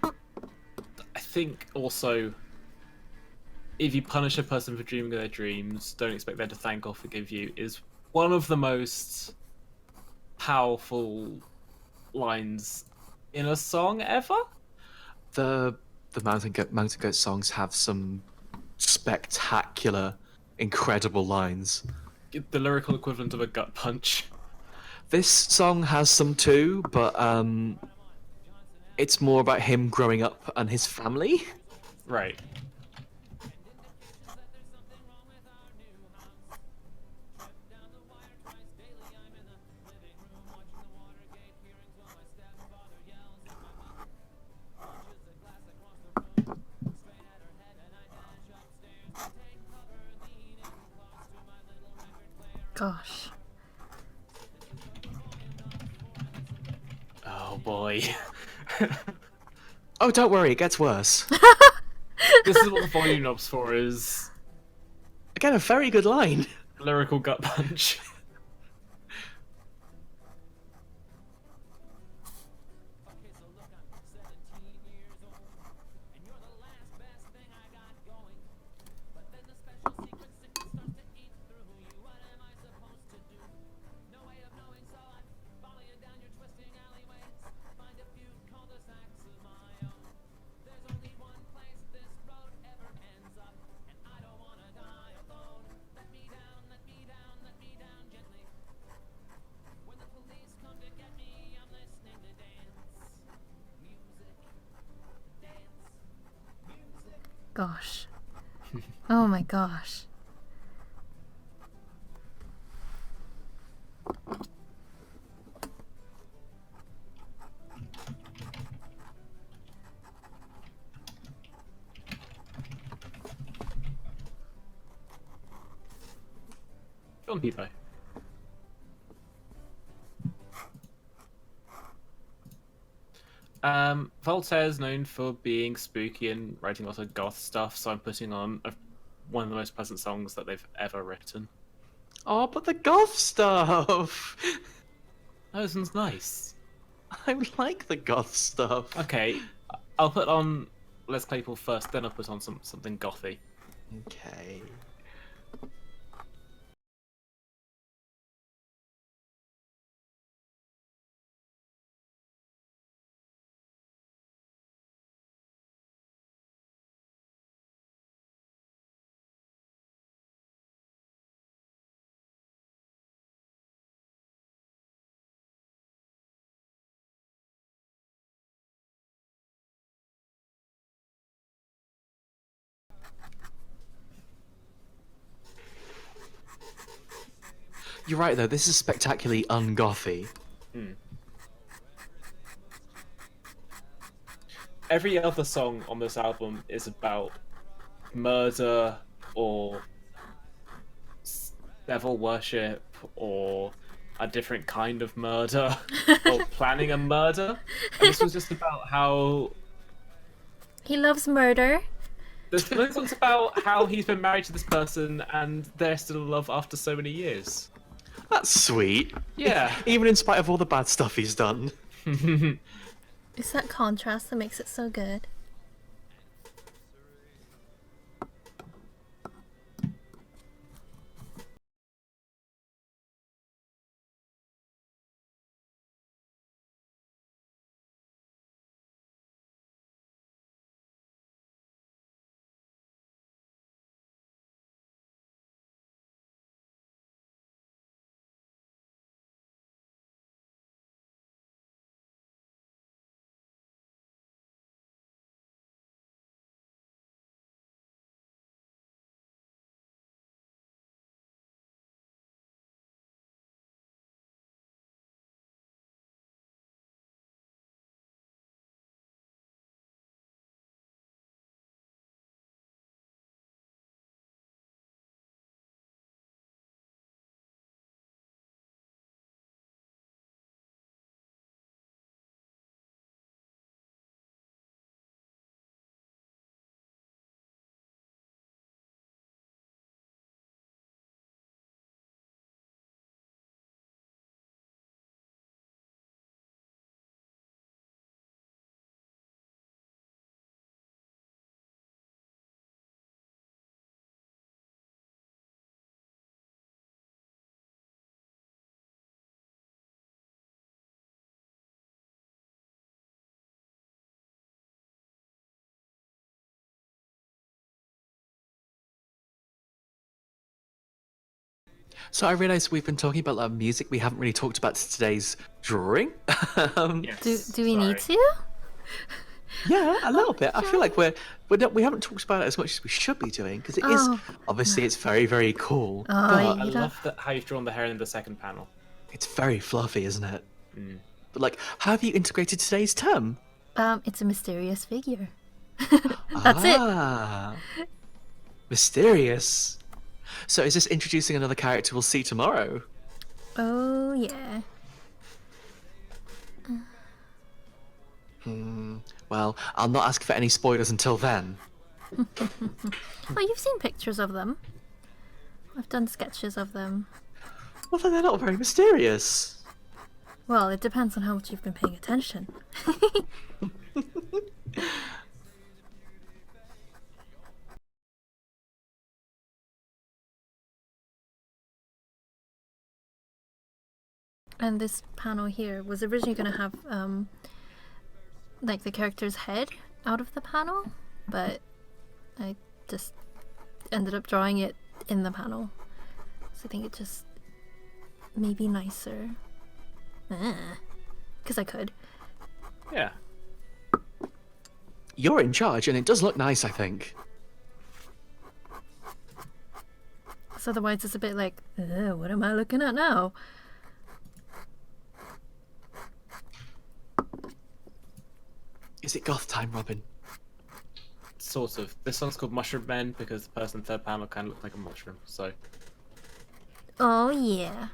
I think also, if you punish a person for dreaming of their dreams, don't expect them to thank or forgive you, is one of the most powerful lines in a song ever. The Mountain Goat songs have some spectacular, incredible lines. The lyrical equivalent of a gut punch. This song has some too, but it's more about him growing up and his family. Right. Gosh. Oh boy. Oh, don't worry, it gets worse. This is what the volume knob's for, is Again, a very good line. lyrical gut punch. Gosh. Oh my gosh. Go on, Pepo. Voltaire's known for being spooky and writing lots of goth stuff, so I'm putting on one of the most pleasant songs that they've ever written. Oh, but the goth stuff. Oh, this one's nice. I like the goth stuff. Okay, I'll put on Les Claypool first, then I'll put on something gothy. Okay. You're right though. This is spectacularly ungothy. Every other song on this album is about murder or devil worship or a different kind of murder or planning a murder. And this was just about how He loves murder. this one's about how he's been married to this person and they're still in love after so many years. That's sweet. Yeah. Even in spite of all the bad stuff he's done. It's that contrast that makes it so good. So I realise we've been talking about a lot of music. We haven't really talked about today's drawing. Yes, Do we need sorry. to? Yeah, a little bit. I feel like we haven't talked about it as much as we should be doing because it is Oh. obviously it's very very cool. Oh, but I you don't- love how you've drawn the hair in the second panel. it's very fluffy, isn't it? But like, how have you integrated today's term? It's a mysterious figure. That's it. Ah, mysterious. So is this introducing another character we'll see tomorrow? Oh yeah. Well, I'll not ask for any spoilers until then. Oh, you've seen pictures of them. I've done sketches of them. Well, then they're not very mysterious. Well, it depends on how much you've been paying attention. And this panel here was originally going to have like the character's head out of the panel, but I just ended up drawing it in the panel. So I think it just may be nicer. Because I could. Yeah. You're in charge, and it does look nice, I think. So otherwise it's a bit like, what am I looking at now? Is it goth time, Robin? Sort of. This one's called Mushroom Men because the person in the third panel kind of looked like a mushroom, so... Oh yeah.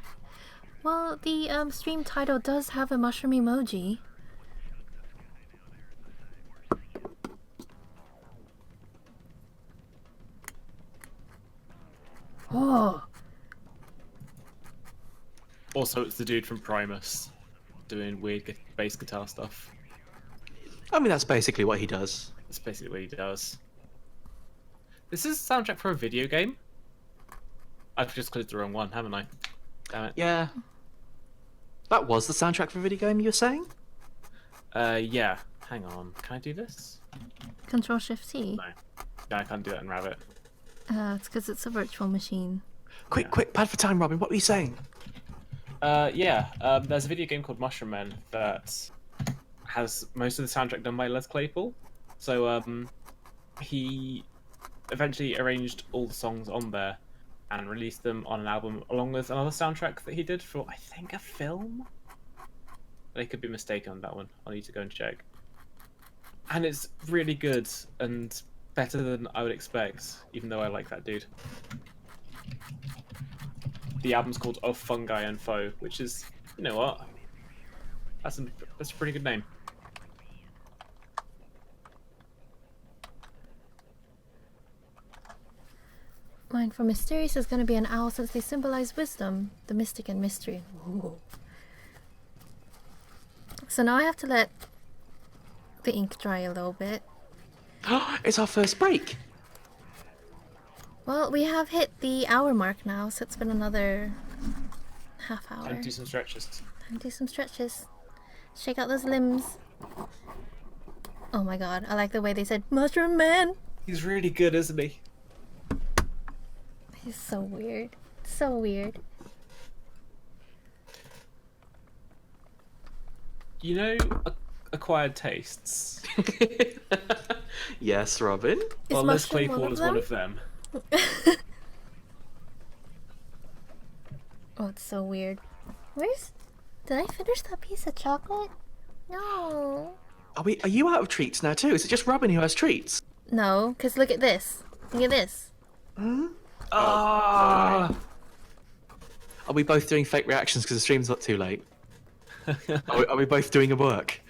Well, the stream title does have a mushroom emoji. Oh, Also, it's the dude from Primus doing weird bass guitar stuff. I mean, that's basically what he does. That's basically what he does. This is a soundtrack for a video game. I've just clicked the wrong one, haven't I? Damn it. Yeah. That was the soundtrack for a video game you were saying? Yeah. Hang on. Can I do this? Control Shift T. No. No, I can't do that in Rabbit. It's because it's a virtual machine. Quick, quick, pad for time, Robin. What were you saying? Yeah. There's a video game called Mushroom Men that has most of the soundtrack done by Les Claypool. So, he eventually arranged all the songs on there and released them on an album along with another soundtrack that he did for, I think, a film. I could be mistaken on that one. I'll need to go and check. And it's really good and better than I would expect, even though I like that dude. The album's called Of Fungi and Foe, which is, you know what? That's a pretty good name. Mine for mysterious is going to be an owl since they symbolize wisdom, the mystic and mystery. Ooh. So now I have to let the ink dry a little bit. It's our first break. Well, we have hit the hour mark now, so it's been another half hour. Time to do some stretches. Time to do some stretches. Shake out those limbs. Oh my god, I like the way they said Mushroom Man. He's really good, isn't he? He's so weird. So weird. You know, acquired tastes. Yes, Robin. Well, Is Liz mushroom Claypool is one of them. Oh, it's so weird. Did I finish that piece of chocolate? No. Are you out of treats now too? Is it just Robin who has treats? No, because look at this. Look at this. Ah! Are we both doing fake reactions because the stream's not too late? Are we both doing a work?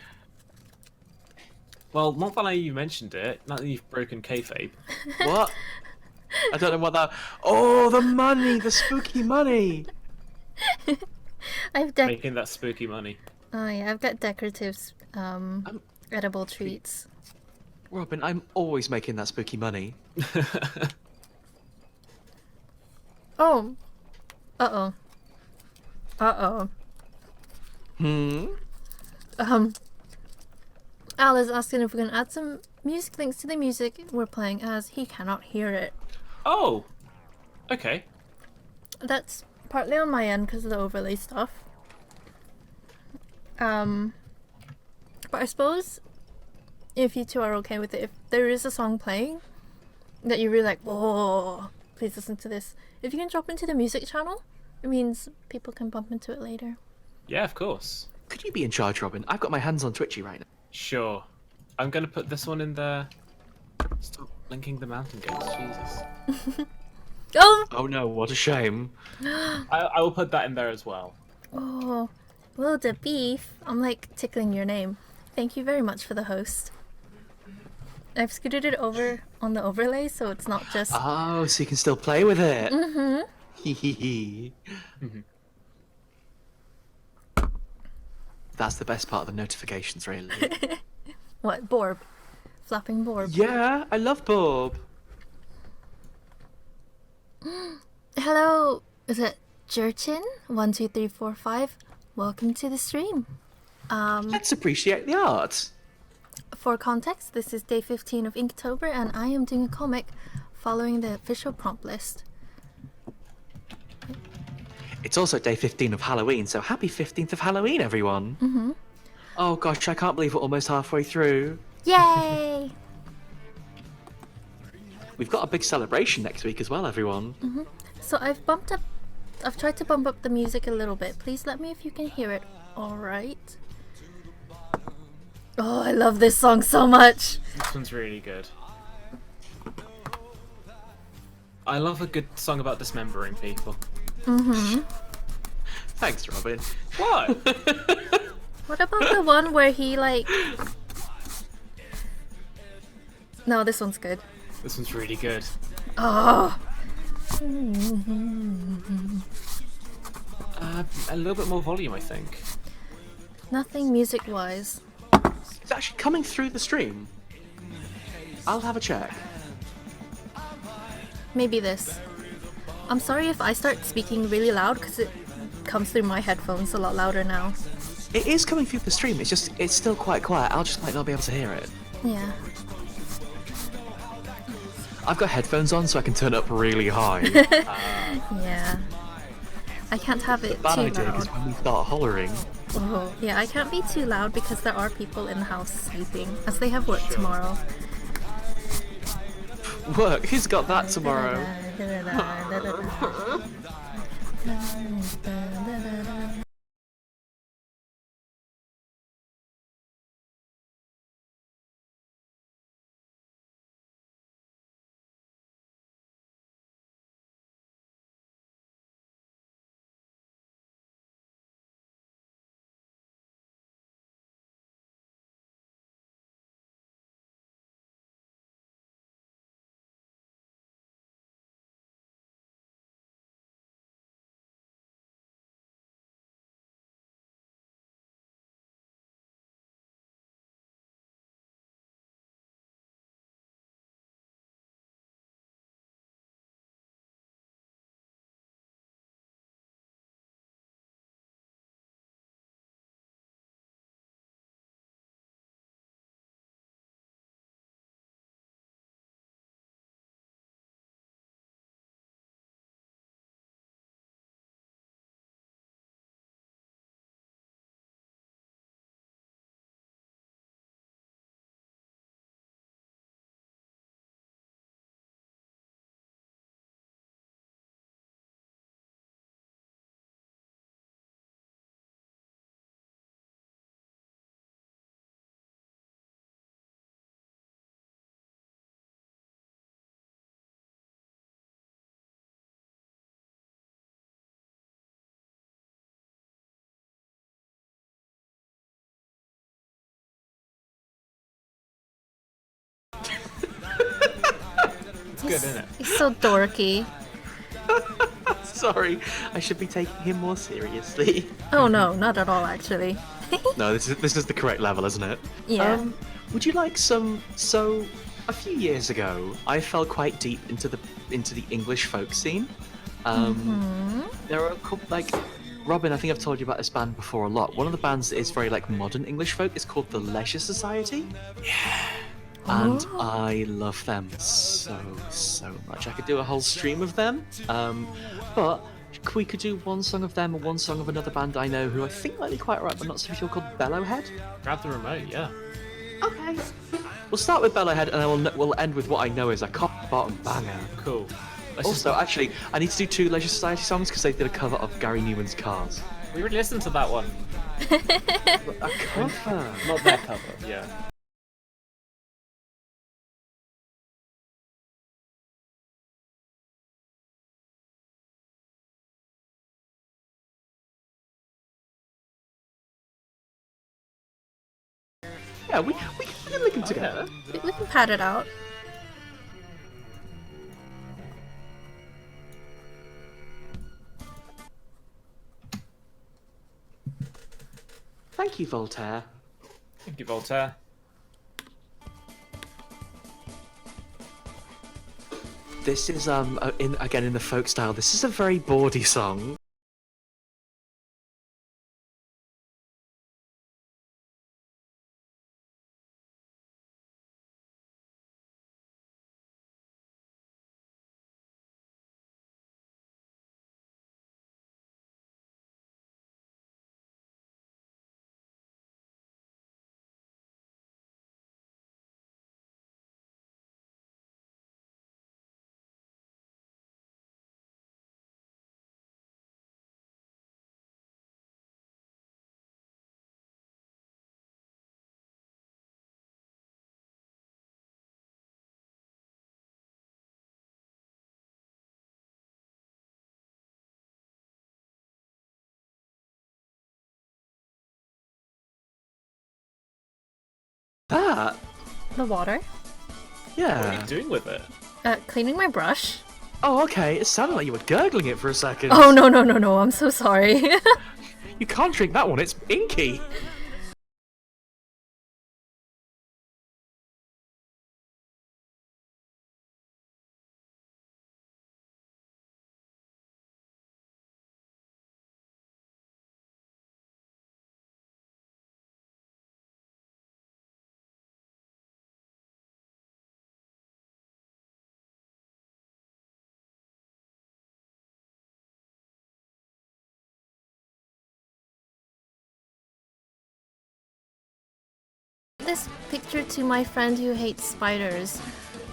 Well, not that you mentioned it. Not that you've broken kayfabe. What? I don't know what that. Oh, the money, the spooky money. I've Making that spooky money. Oh yeah, I've got decorative edible treats. Robin, I'm always making that spooky money. Oh. Uh-oh. Uh-oh. Al is asking if we can add some music links to the music we're playing as he cannot hear it. Oh! Okay. That's partly on my end because of the overlay stuff. But I suppose if you two are okay with it, if there is a song playing that you really like, oh, please listen to this. If you can drop into the music channel, it means people can bump into it later. Yeah, of course. Could you be in charge, Robin? I've got my hands on Twitchy right now. Sure. I'm gonna put this one in there. Stop linking the mountain goats, Jesus. Oh! Oh no, what a shame. I will put that in there as well. Oh, well, the beef. I'm like tickling your name. Thank you very much for the host. I've scooted it over on the overlay so it's not just... Oh, so you can still play with it. Mm-hmm. Hee hee hee. That's the best part of the notifications, really. What, Borb? Flapping Borb. Yeah, I love Bob. Hello, is it Jerchin12345? Welcome to the stream. Let's appreciate the art. For context, this is day 15 of Inktober, and I am doing a comic following the official prompt list. It's also day 15 of Halloween, so happy 15th of Halloween, everyone. Oh gosh, I can't believe we're almost halfway through. Yay! We've got a big celebration next week as well, everyone. So I've tried to bump up the music a little bit. Please let me if you can hear it. Alright. Oh, I love this song so much. This one's really good. I love a good song about dismembering people. Thanks, Robin. What? What about the one where he like... No, this one's good. This one's really good. Oh. A little bit more volume, I think. Nothing music-wise. It's actually coming through the stream. I'll have a check. Maybe this. I'm sorry if I start speaking really loud because it comes through my headphones a lot louder now. It is coming through the stream, it's still quite quiet. I'll just might not be able to hear it. Yeah. I've got headphones on so I can turn it up really high. Yeah. I can't have it Bad too idea, because loud. when we start hollering... Oh, yeah, I can't be too loud because there are people in the house sleeping, as they have work tomorrow. Work? Who's got that tomorrow? It's good, isn't it? He's so dorky. Sorry, I should be taking him more seriously. Oh no, not at all actually. No, this is the correct level, isn't it? Yeah. Would you like some? So, a few years ago, I fell quite deep into the English folk scene. There are a couple, like Robin. I think I've told you about this band before a lot. One of the bands that is very like modern English folk is called the Leisure Society. Yeah. And I love them so much. I could do a whole stream of them. But we could do one song of them and one song of another band I know who I think might be quite alright, but not so sure, called Bellowhead. Grab the remote, yeah. Okay. We'll start with Bellowhead, and then we'll end with what I know is a top bottom banger. Cool. Also, actually, I need to do 2 Leisure Society songs because they did a cover of Gary Newman's Cars. We already listened to that one. A cover? Not their cover, yeah. Yeah, we can link them together. We can pad it out. Thank you, Voltaire. Thank you, Voltaire. This is again in the folk style. This is a very bawdy song. That? The water. Yeah. What are you doing with it? Cleaning my brush. Oh, okay. It sounded like you were gurgling it for a second. Oh no, I'm so sorry. You can't drink that one. It's inky. This picture to my friend who hates spiders.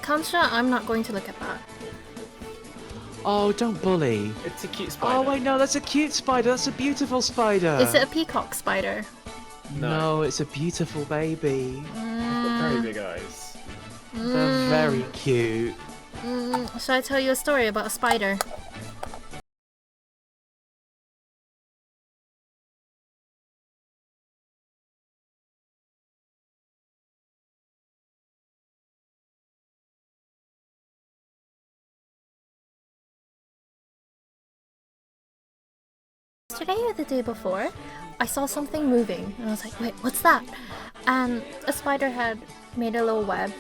Kansha, I'm not going to look at that. Oh, don't bully. It's a cute spider. Oh wait, no, that's a cute spider. That's a beautiful spider. Is it a peacock spider? No, it's a beautiful baby. It's got very big eyes. They're very cute. Shall I tell you a story about a spider? Yesterday or the day before, I saw something moving and I was like, wait, what's that? And a spider had made a little web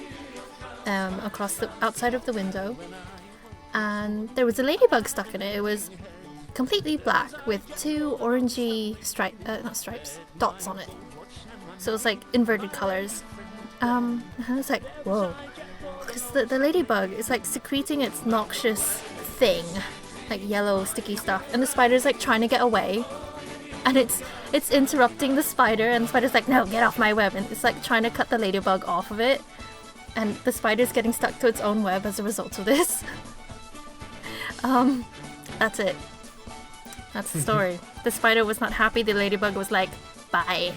across the outside of the window, and there was a ladybug stuck in it. It was completely black with two orangey dots on it. So it was like inverted colors. And I was like, whoa. Because the ladybug is like secreting its noxious thing, like yellow sticky stuff, and the spider's like trying to get away. And it's interrupting the spider, and the spider's like, no, get off my web. And it's like trying to cut the ladybug off of it. And the spider's getting stuck to its own web as a result of this. That's it. That's the story. The spider was not happy, the ladybug was like, bye.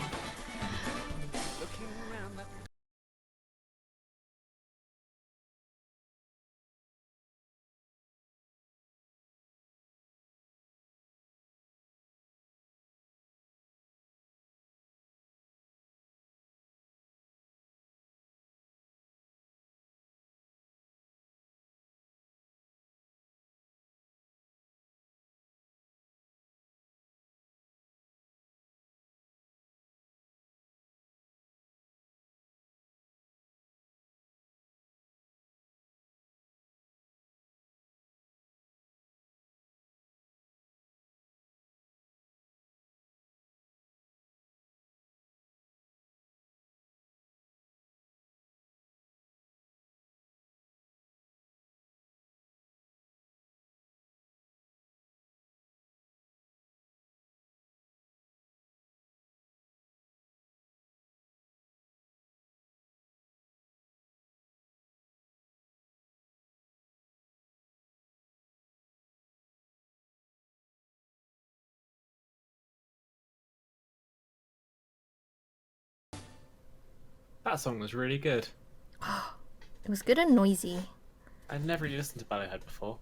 That song was really good. It was good and noisy. I'd never really listened to Ballyhead before.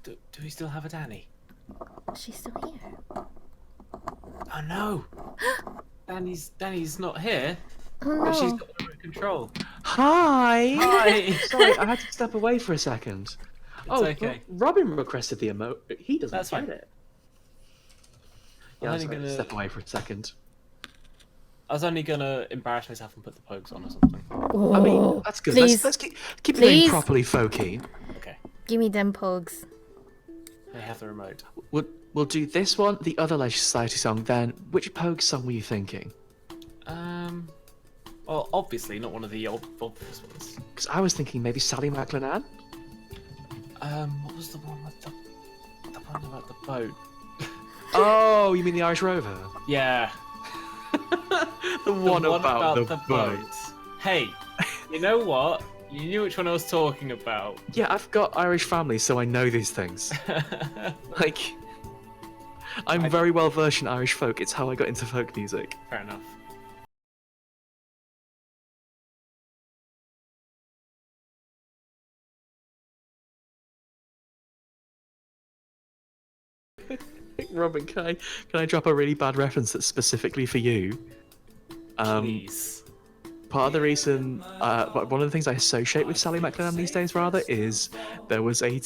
Do we still have a Danny? She's still here. Oh no! Danny's not here, Oh but she's no. got the remote control. Hi. Hi! Sorry, I had to step away for a second. Okay. Robin requested the emote. He doesn't That's get fine. it. Yeah, I'm I'm only sorry, gonna- step away for a second. I was only gonna embarrass myself and put the pogs on or something. I mean, that's good. Please. Let's keep it Please. being properly folky. Okay, Give me them pogs. I have the remote. We'll do this one, the other Leisure Society song. Then, which Pogue song were you thinking? Well, obviously not one of the obvious ones. Because I was thinking maybe Sally McLennan. What was the one with the one about the boat? Oh, you mean the Irish Rover? Yeah, The one about the boat. Hey, you know what? You knew which one I was talking about. Yeah, I've got Irish family, so I know these things. Like, I'm very well versed in Irish folk. It's how I got into folk music. Fair enough. Robin, can I drop a really bad reference that's specifically for you? Please. Part of the reason, one of the things I associate with Sally McLennan these days, rather, is there was a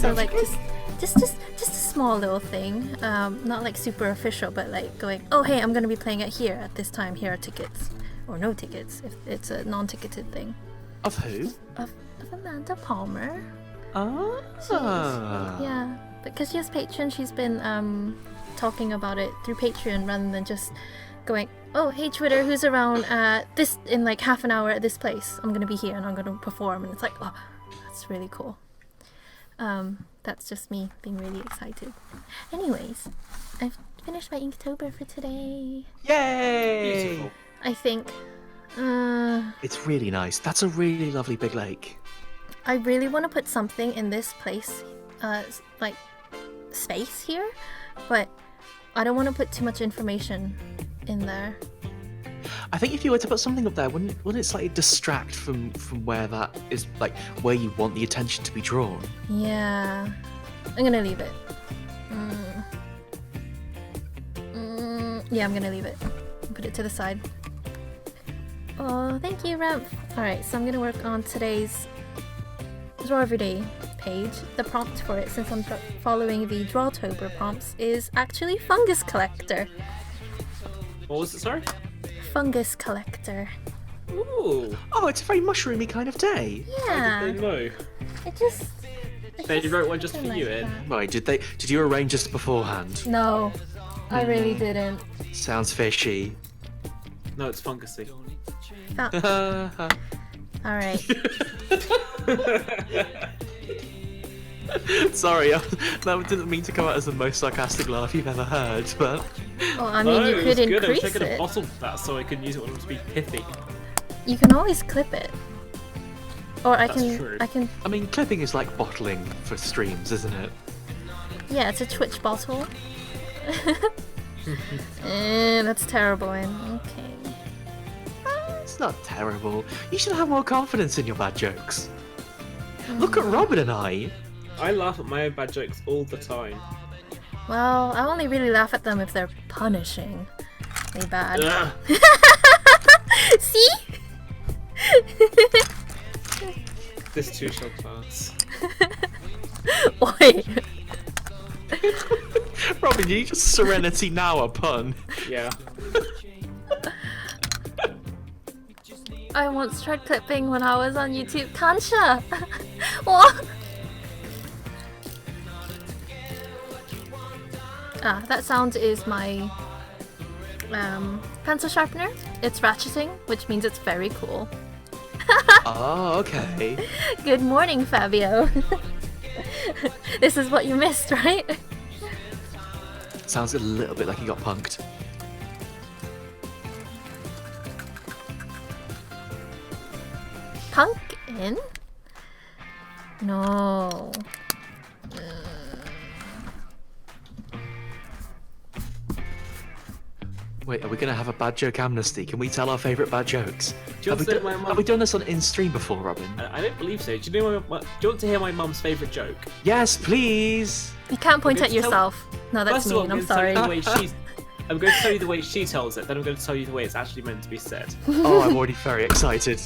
So like just a small little thing. Not like super official, but like going, oh hey, I'm gonna be playing it here at this time. Here are tickets, or no tickets if it's a non-ticketed thing. Of who? Of Amanda Palmer. Ah. Yeah, because she has Patreon, she's been talking about it through Patreon rather than just going, oh hey Twitter, who's around this in like half an hour at this place? I'm gonna be here and I'm gonna perform, and it's like, oh, that's really cool. That's just me being really excited. Anyways, I've finished my Inktober for today. Yay! Beautiful. I think It's really nice. That's a really lovely big lake. I really want to put something in this place, like space here, but I don't want to put too much information in there. I think if you were to put something up there, wouldn't it slightly distract from where that is, like where you want the attention to be drawn? Yeah, I'm gonna leave it. Yeah, I'm gonna leave it. Put it to the side. Oh, thank you, Ramp. Alright, so I'm gonna work on today's Draw Everyday page. The prompt for it, since I'm following the Drawtober prompts, is actually Fungus Collector. What was it, sorry? Fungus Collector. Ooh. Oh, it's a very mushroomy kind of day. How Yeah, did they know? it just... They wrote one just for like you, Ed. that. Right, did you arrange this beforehand? No, I really didn't. Sounds fishy. No, it's fungusy. Alright. Sorry, that didn't mean to come out as the most sarcastic laugh you've ever heard, but... Well, I mean, you it could was good. increase I wish I could have it. bottled that so I can use it when I'm to be pithy. You can always clip it. Or That's true. I can, I mean, clipping is like bottling for streams, isn't it? yeah, it's a Twitch bottle. That's terrible. Okay. It's not terrible. You should have more confidence in your bad jokes. Look at Robin and I. I laugh at my own bad jokes all the time. Well, I only really laugh at them if they're punishingly bad. Ugh. See? This too shall pass. Oi. Robin, you just Serenity Now a pun. Yeah. I once tried clipping when I was on YouTube. Kansha! What? That sound is my pencil sharpener. It's ratcheting, which means it's very cool. Oh, okay. Good morning, Fabio. This is what you missed, right? Sounds a little bit like he got punked. Pumpkin? No. Wait, are we gonna have a bad joke amnesty? Can we tell our favourite bad jokes? Do you Have want we, to say my mum? have we done this on in-stream before, Robin? I don't believe so. Do you know do you want to hear my mum's favourite joke? Yes, please! You can't point Okay, at tell- yourself. No, that's First of all, mean. I'm sorry. I'm going to tell you the way she tells it, then I'm going to tell you the way it's actually meant to be said. Oh, I'm already very excited.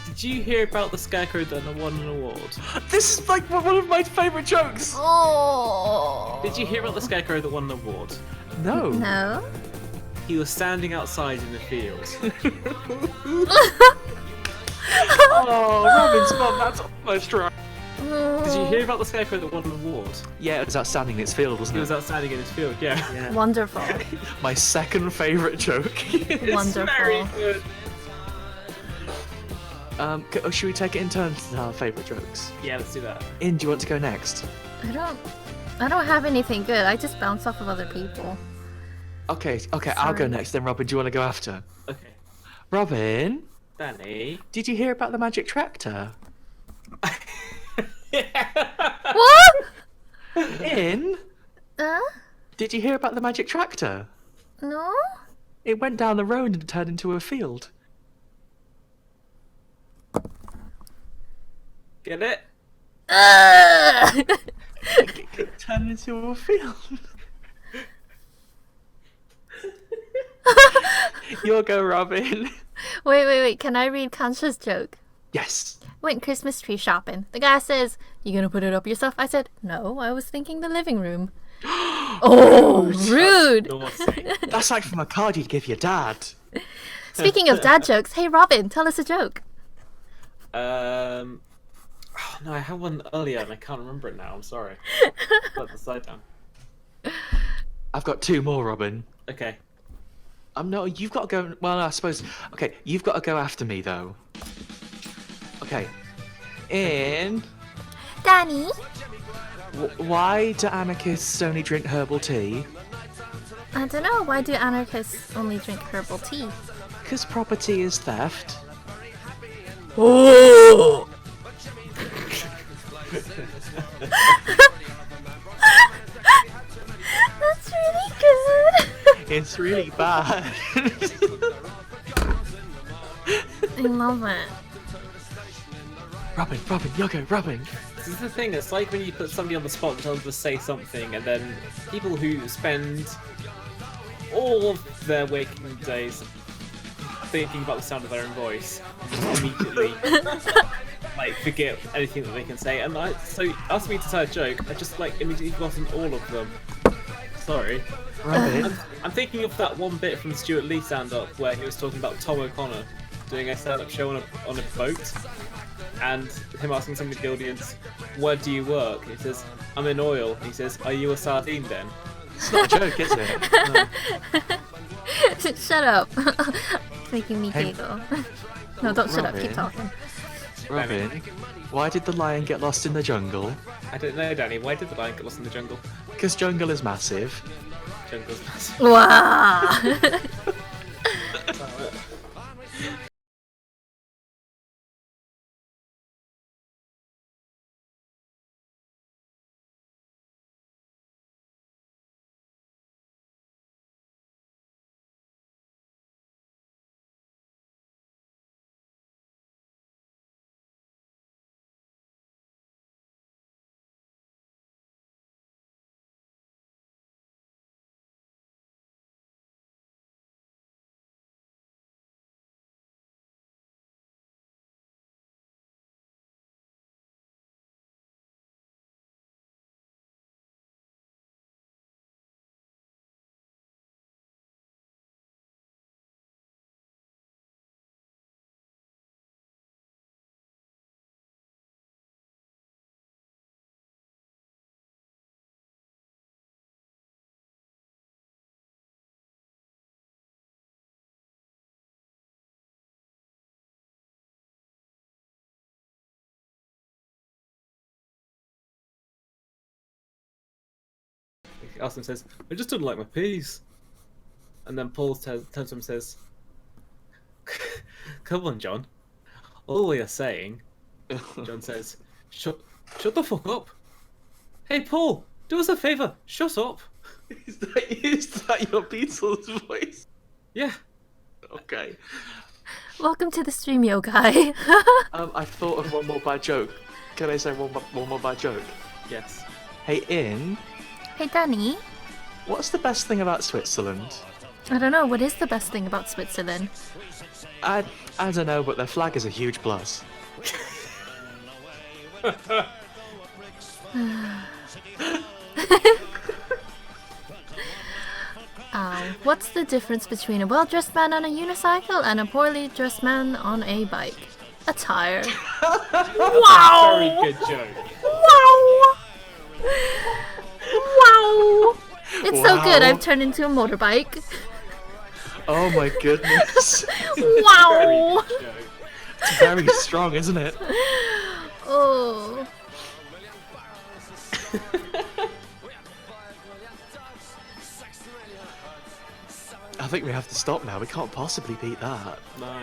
Did you hear about the scarecrow that won an award? This is like one of my favourite jokes! Oh. Did you hear about the scarecrow that won an award? No. No. He was standing outside in the field. Oh, Robin's mum, that's almost right. Did you hear about the scarecrow that won an award? Yeah, it was outstanding in its field, wasn't He it? was outstanding in his field, yeah. Yeah. Wonderful. My second favourite joke. Wonderful. Very good. Should we take it in turns to tell our favourite jokes? Yeah, let's do that. In, do you want to go next? I don't have anything good. I just bounce off of other people. Okay, I'll go Sorry. next then, Robin. Do you want to go after? Okay. Robin, Danny. did you hear about the magic tractor? What? In, Uh? did you hear about the magic tractor? No? It went down the road and turned into a field. Get it? It turned into a field. Your go, Robin. Wait. Can I read Kansha's joke? Yes. Went Christmas tree shopping. The guy says, "You gonna put it up yourself?" I said, "No, I was thinking the living room." Oh, rude! Naughty. That's like from a card you'd give your dad. Speaking of dad jokes, hey Robin, tell us a joke. Oh, no, I had one earlier and I can't remember it now. I'm sorry. Put the side down. I've got 2 more, Robin. Okay. No, you've got to go. Well, I suppose. Okay, you've got to go after me though. Okay. Danny? Why do anarchists only drink herbal tea? I don't know, why do anarchists only drink herbal tea? Because property is theft. Oh! That's really good. It's really bad. I love it. Robin, Yogo, Robin. This is the thing, it's like when you put somebody on the spot and tell them to say something, and then people who spend all of their waking days thinking about the sound of their own voice immediately like forget anything that they can say. And so asked me to tell a joke, I just like immediately forgotten all of them. Sorry. Robin. I'm thinking of that one bit from Stuart Lee stand-up where he was talking about Tom O'Connor doing a stand-up show on a boat, and him asking somebody in the audience, "Where do you work?" He says, "I'm in oil." He says, "Are you a sardine then?" It's not a joke, is it? No. Shut up. It's making me Hey, giggle. No, don't shut up, keep Robin. talking. Robin, why did the lion get lost in the jungle? I don't know, Danny. Why did the lion get lost in the jungle? Because jungle is massive. Jungle's massive. Wow. Austin says, "I just don't like my peas." And then Paul turns to him and says, "Come on, John. All we are saying." John says, "Shut the fuck up. Hey, Paul, do us a favour. Shut up." Is that your Beatles voice? Yeah. Okay. Welcome to the stream, yo guy. I thought of one more bad joke. Can I say one more bad joke? Yes. Hey, Hey Danny, what's the best thing about Switzerland? I don't know, what is the best thing about Switzerland? I don't know, but their flag is a huge plus. What's the difference between a well-dressed man on a unicycle and a poorly dressed man on a bike? Attire. Wow! Very good joke. Wow! Wow! It's so good, Wow. I've turned into a motorbike. Oh my goodness. Wow! Very good joke. It's very strong, isn't it? Oh. I think we have to stop now. We can't possibly beat that. No.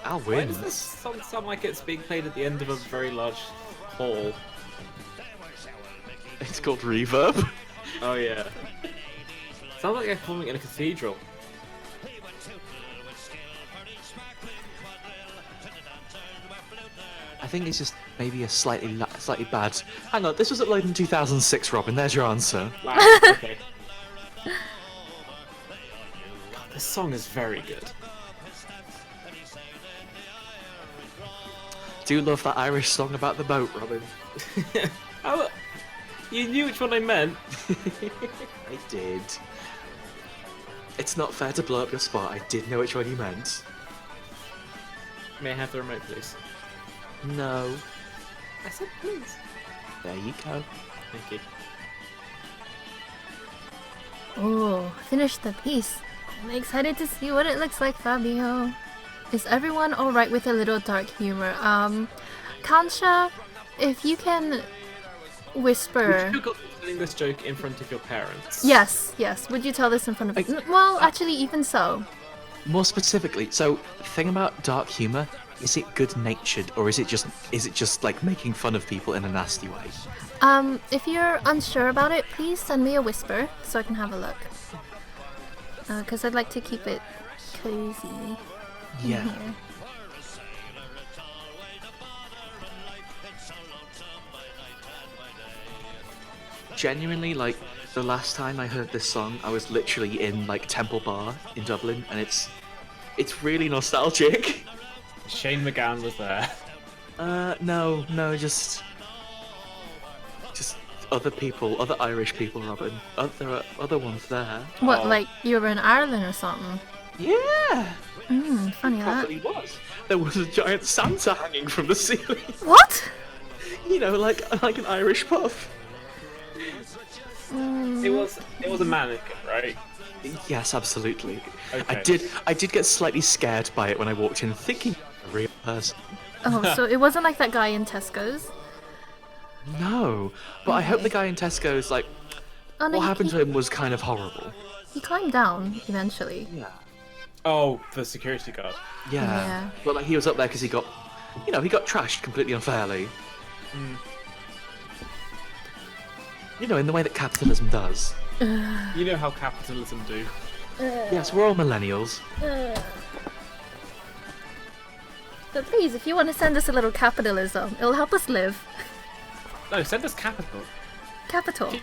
I'll Why win. does this song sound like it's being played at the end of a very large hall? It's called reverb. Oh yeah. Sounds like they're performing in a cathedral. I think it's just maybe a slightly bad. Hang on, this was uploaded in 2006, Robin. There's your answer. Wow. Okay. God, this song is very good. do love that Irish song about the boat, Robin. Oh, you knew which one I meant. I did. It's not fair to blow up your spot. I did know which one you meant. May I have the remote, please? No. I said please. There you go. Thank you. Oh, finished the piece. I'm excited to see what it looks like, Fabio. Is everyone alright with a little dark humor? Kansha, if you can whisper... Would you go telling this joke in front of your parents? Yes, yes. Would you tell this in front of... Well, actually, even so. More specifically, so the thing about dark humor, is it good-natured or is it just like making fun of people in a nasty way? If you're unsure about it, please send me a whisper so I can have a look. Because I'd like to keep it cozy. Yeah. Here. Genuinely, like, the last time I heard this song, I was literally in, like, Temple Bar in Dublin, and it's really nostalgic. Shane McGowan was there. No, just other people, other Irish people, Robin. There are other ones there. What, Oh. like you were in Ireland or something? Yeah! Funny that. Probably was. There was a giant Santa hanging from the ceiling. What? You know, like an Irish puff. It was a mannequin, right? Yes, absolutely. Okay. I did get slightly scared by it when I walked in, thinking a real person. Oh, so it wasn't like that guy in Tesco's? No, but I hope Okay. the guy in Tesco's, like, Oh, no, what happened to him was kind of horrible. He climbed down eventually. Yeah. Oh, the security guard. Yeah. Yeah. But like he was up there because he got trashed completely unfairly. You know, in the way that capitalism does. You know how capitalism do. Yes, we're all millennials. But please, if you want to send us a little capitalism, it'll help us live. No, send us capital. Capital. Keep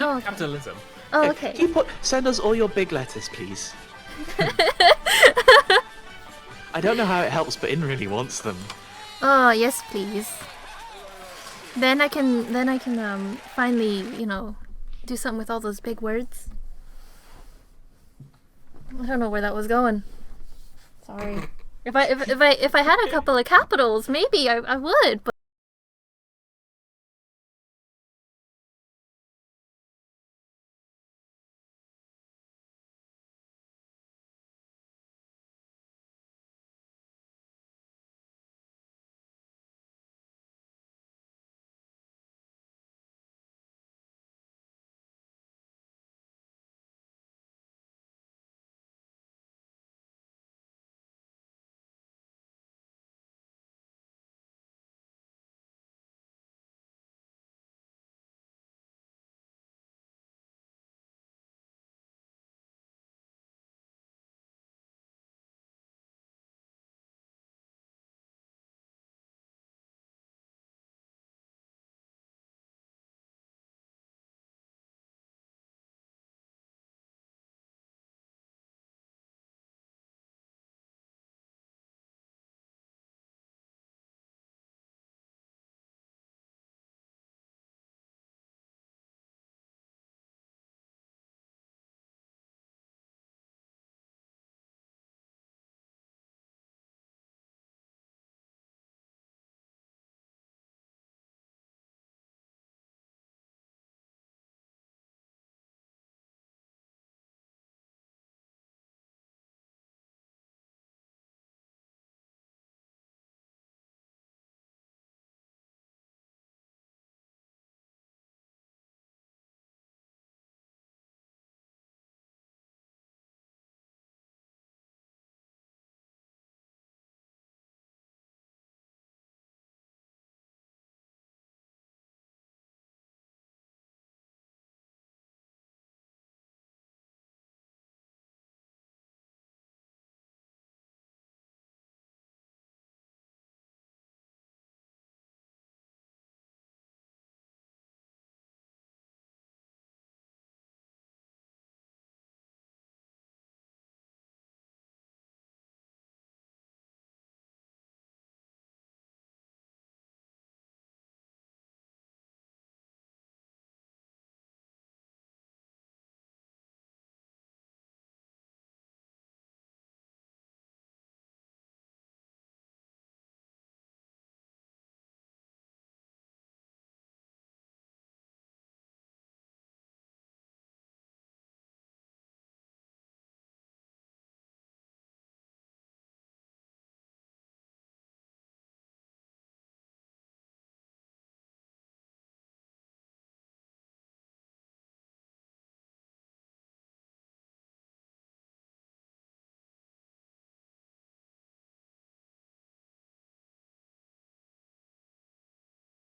Oh, okay. capitalism. Oh, okay. Send us all your big letters, please. I don't know how it helps, but In really wants them. Oh, yes, please. Then I can finally, do something with all those big words. I don't know where that was going. Sorry. If I had a couple of capitals, maybe I would, but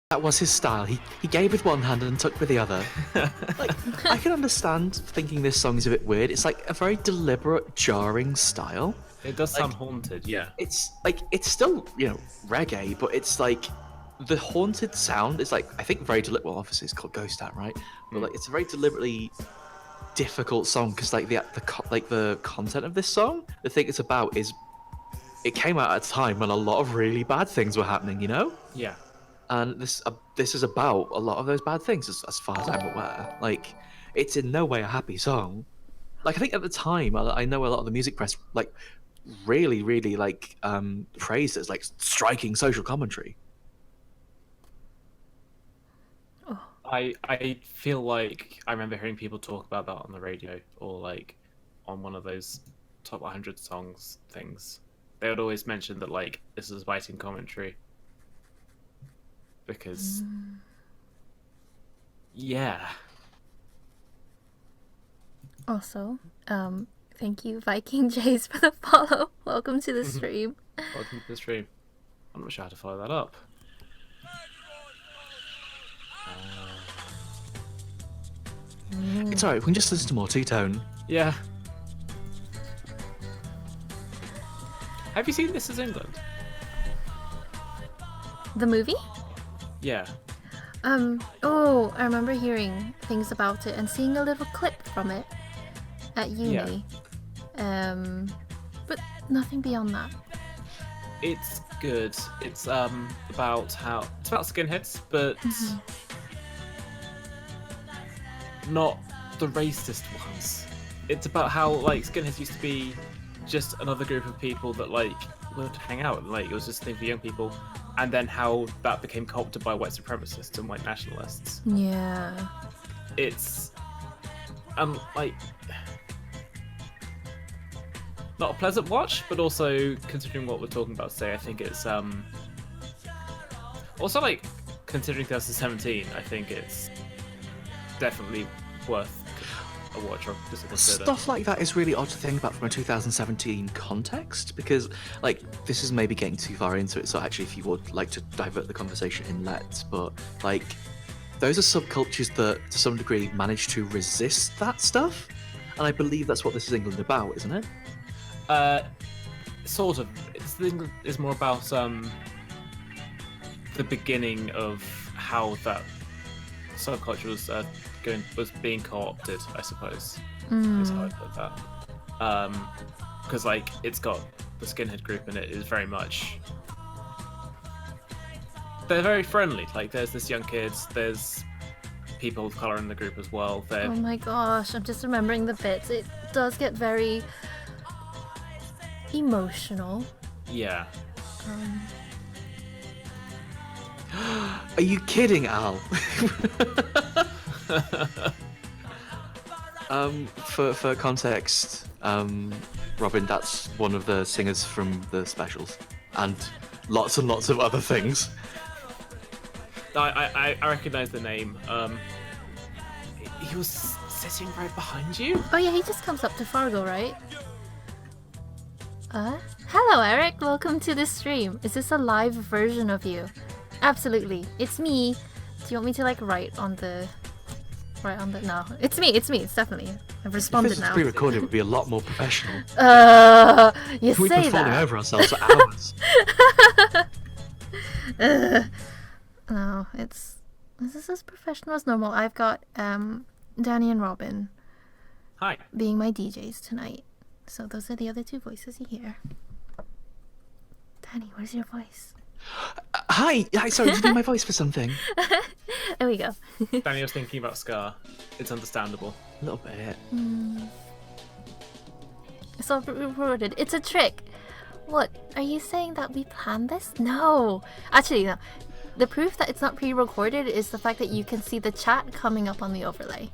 That was his style. He gave with one hand and took with the other. Like, I can understand thinking this song is a bit weird. It's like a very deliberate, jarring style. It does sound haunted, yeah. It's like, it's still, reggae, but it's like, the haunted sound is like, I think very deliberate. Well, obviously it's called Ghost Town, right? But like, it's a very deliberately difficult song because like the content of this song, the thing it's about is, it came out at a time when a lot of really bad things were happening, Yeah. And this is about a lot of those bad things, as far as I'm aware. Like, it's in no way a happy song. Like, I think at the time, I know a lot of the music press like really, really like praised it as like striking social commentary. I feel like I remember hearing people talk about that on the radio or like on one of those top 100 songs things. They would always mention that like this is biting commentary. Because yeah. Also, thank you Viking Jays for the follow. Welcome to the stream. Welcome to the stream. I'm not sure how to follow that up. It's alright, we can just listen to more two-tone. Yeah. Have you seen This Is England? The movie? Yeah. Oh, I remember hearing things about it and seeing a little clip from it at uni. But nothing beyond that. It's good. It's about skinheads, but not the racist ones. It's about how like skinheads used to be just another group of people that like would hang out and like it was just a thing for young people, and then how that became co-opted by white supremacists and white nationalists. Yeah. It's like not a pleasant watch, but also considering what we're talking about today, I think it's also like considering 2017, I think it's definitely worth a watch or just a consider. Stuff like that is really odd to think about from a 2017 context, because like this is maybe getting too far into it, so actually if you would like to divert the conversation in, let's, but like those are subcultures that to some degree manage to resist that stuff, and I believe that's what This Is England about, isn't it? Sort of. It's more about the beginning of how that subculture was being co-opted, I suppose. Is how I put that. Because like it's got the skinhead group in it is very much. They're very friendly. Like there's this young kids. There's people of color in the group as well. Oh my gosh! I'm just remembering the bits. It does get very emotional. Yeah. Are you kidding, Al? For context, Robin, that's one of the singers from the specials, and lots of other things. I recognize the name. He was sitting right behind you. Oh yeah, he just comes up to Fargo, right? Hello Eric, welcome to the stream. Is this a live version of you? Absolutely, it's me. Do you want me to like write on the... No, it's me, it's definitely. I've responded if this now. was pre-recorded, it would be a lot more professional. You We've say been falling that. over ourselves for hours. No, this is as professional as normal. I've got Danny and Robin Hi. being my DJs tonight. So those are the other two voices you hear. Danny, where's your voice? Hi, sorry, did you do my voice for something? There we go. Danny was thinking about Scar. It's understandable. A little bit. It's all recorded. It's a trick. What? Are you saying that we planned this? No. Actually, no. The proof that it's not pre-recorded is the fact that you can see the chat coming up on the overlay.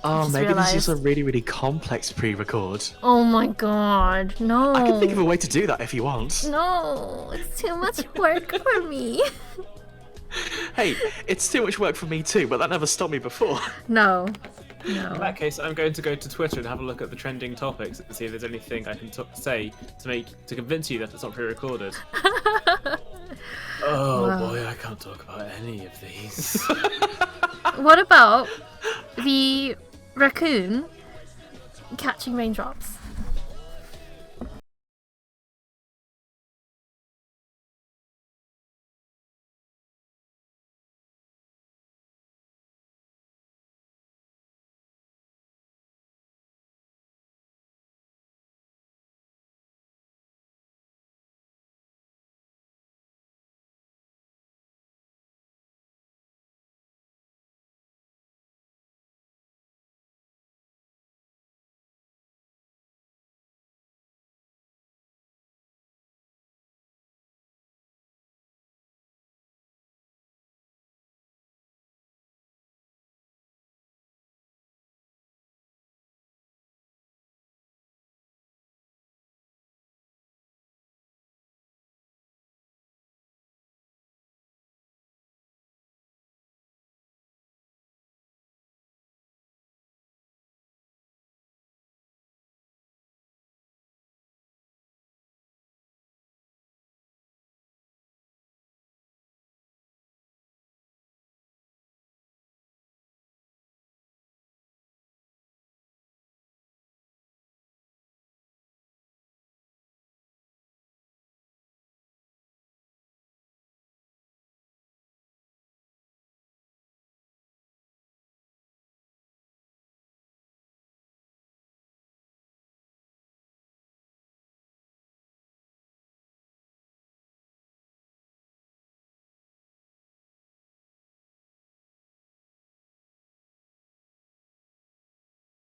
Oh, maybe this is realised. a really, really complex pre-record. Oh my god, no. I can think of a way to do that if you want. No, it's too much work for me. Hey, it's too much work for me too, but that never stopped me before. No. In No. that case, I'm going to go to Twitter and have a look at the trending topics and see if there's anything I can say to convince you that it's not pre-recorded. Oh Wow. boy, I can't talk about any of these. What about the raccoon catching raindrops?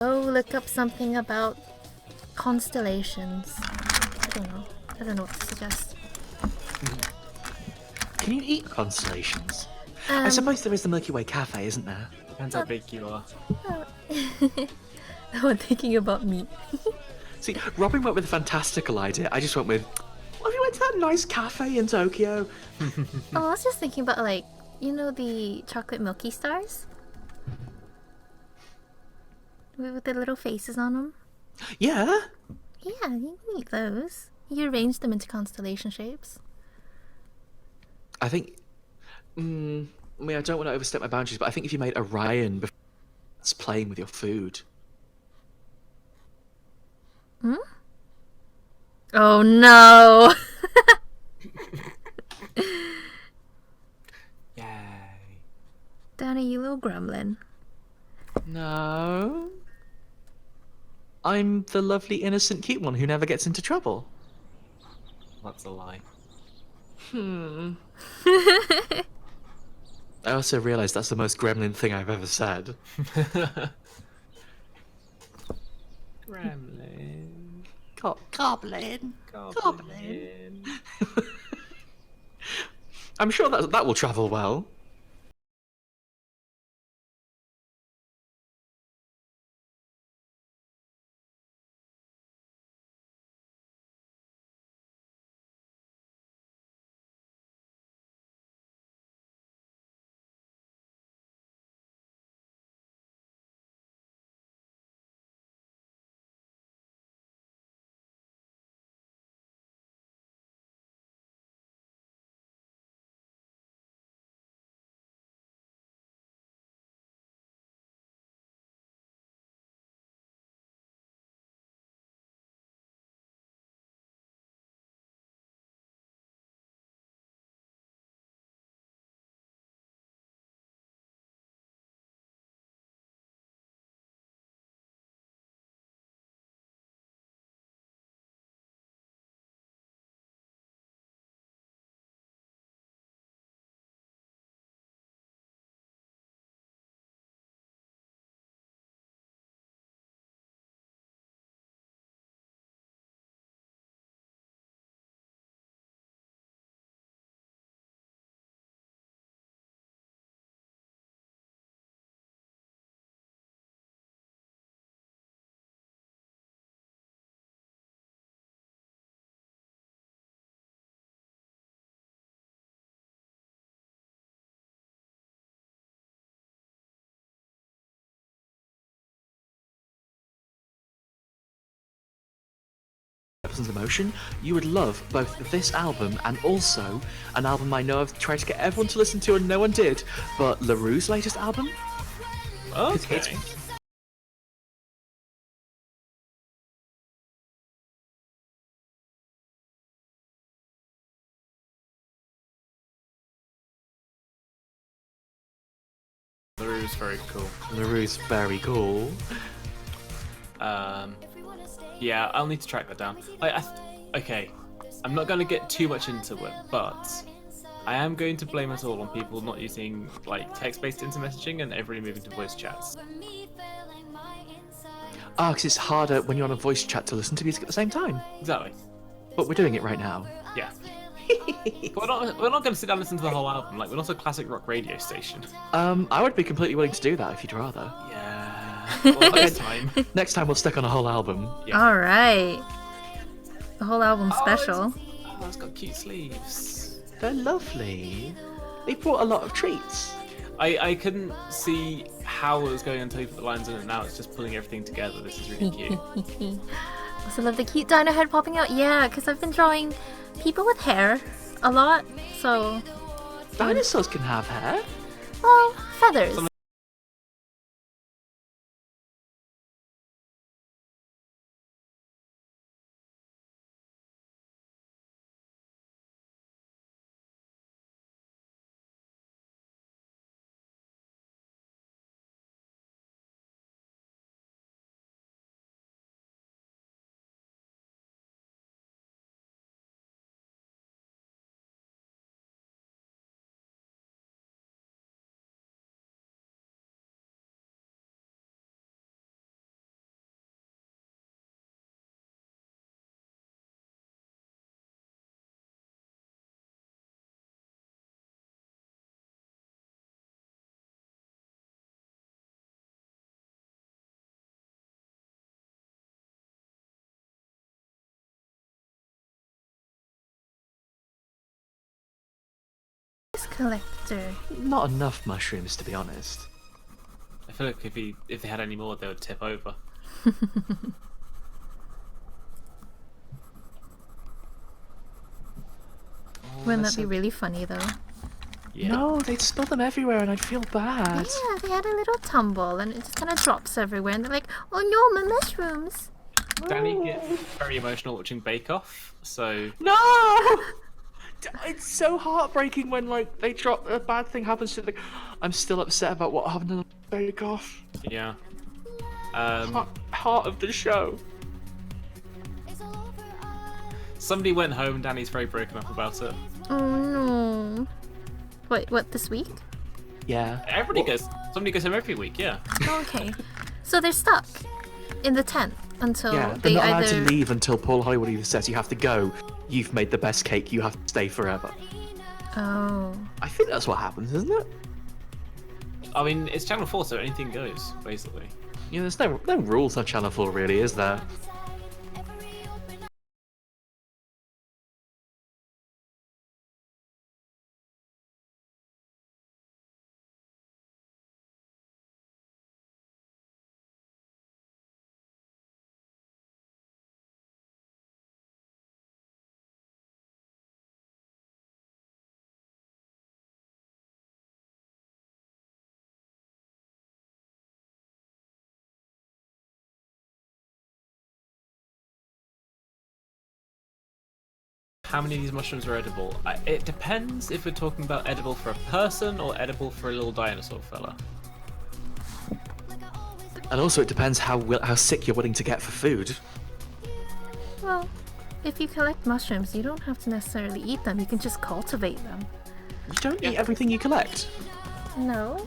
Oh, look up something about constellations. I don't know. I don't know what to suggest. Can you eat constellations? I suppose there is the Milky Way Cafe, isn't there? Depends how big you are. I'm thinking about meat. See, Robin went with a fantastical idea. I just went with, what if you went to that nice cafe in Tokyo? Oh, I was just thinking about, like, you know, the chocolate Milky Stars? With the little faces on them? Yeah. Yeah, you can eat those. You arrange them into constellation shapes. I think. I mean, I don't want to overstep my boundaries, but I think if you made Orion before it's playing with your food. Hmm? Oh no! Yay. Danny, you little gremlin. No. I'm the lovely, innocent, cute one who never gets into trouble. That's a lie. I also realised that's the most gremlin thing I've ever said. Gremlin. Goblin. Goblin. I'm sure that will travel well. Jefferson's Emotion, you would love both this album and also an album I know I've tried to get everyone to listen to and no one did, but LaRue's latest album. Okay. LaRue's very cool. LaRue's very cool. Yeah, I'll need to track that down. Okay, I'm not going to get too much into it, but I am going to blame it all on people not using like text-based instant messaging and everybody moving to voice chats. Because it's harder when you're on a voice chat to listen to music at the same time. Exactly. But we're doing it right now. Yeah. But we're not going to sit down and listen to the whole album. Like, we're not a classic rock radio station. I would be completely willing to do that if you'd rather. Yeah. Well, next time. Next time we'll stick on a whole album. Yeah. All right. The whole album special. It's got cute sleeves. They're lovely. They brought a lot of treats. I couldn't see how it was going until you put the lines in it. Now it's just pulling everything together. This is really cute. Also love the cute dino head popping out. Yeah, because I've been drawing people with hair a lot. So, Dinosaurs can have hair. well, feathers. Collector. Not enough mushrooms, to be honest. I feel like if they had any more, they would tip over. Wouldn't that be really funny though? Yeah. No, they'd spill them everywhere and I'd feel bad. Yeah, they had a little tumble and it just kind of drops everywhere and they're like, oh no, my mushrooms. Danny gets very emotional watching Bake Off, so No! It's so heartbreaking when like they drop a bad thing happens to the. I'm still upset about what happened in the Bake Off. yeah. Heart of the show. Somebody went home. Danny's very broken up about it. Oh no. Wait, what, this week? Yeah. Everybody goes. Somebody goes home every week. Yeah. Okay. So they're stuck in the tent until Yeah, they're they not allowed either... to leave until Paul Hollywood either says you have to go. You've made the best cake. You have to stay forever. Oh. I think that's what happens, isn't it? I mean, it's Channel 4, so anything goes, basically. Yeah, there's no rules on Channel 4, really, is there? How many of these mushrooms are edible? It depends if we're talking about edible for a person or edible for a little dinosaur fella. And also, it depends how sick you're willing to get for food. Well, if you collect mushrooms, you don't have to necessarily eat them. You can just cultivate them. You don't eat everything you collect. No.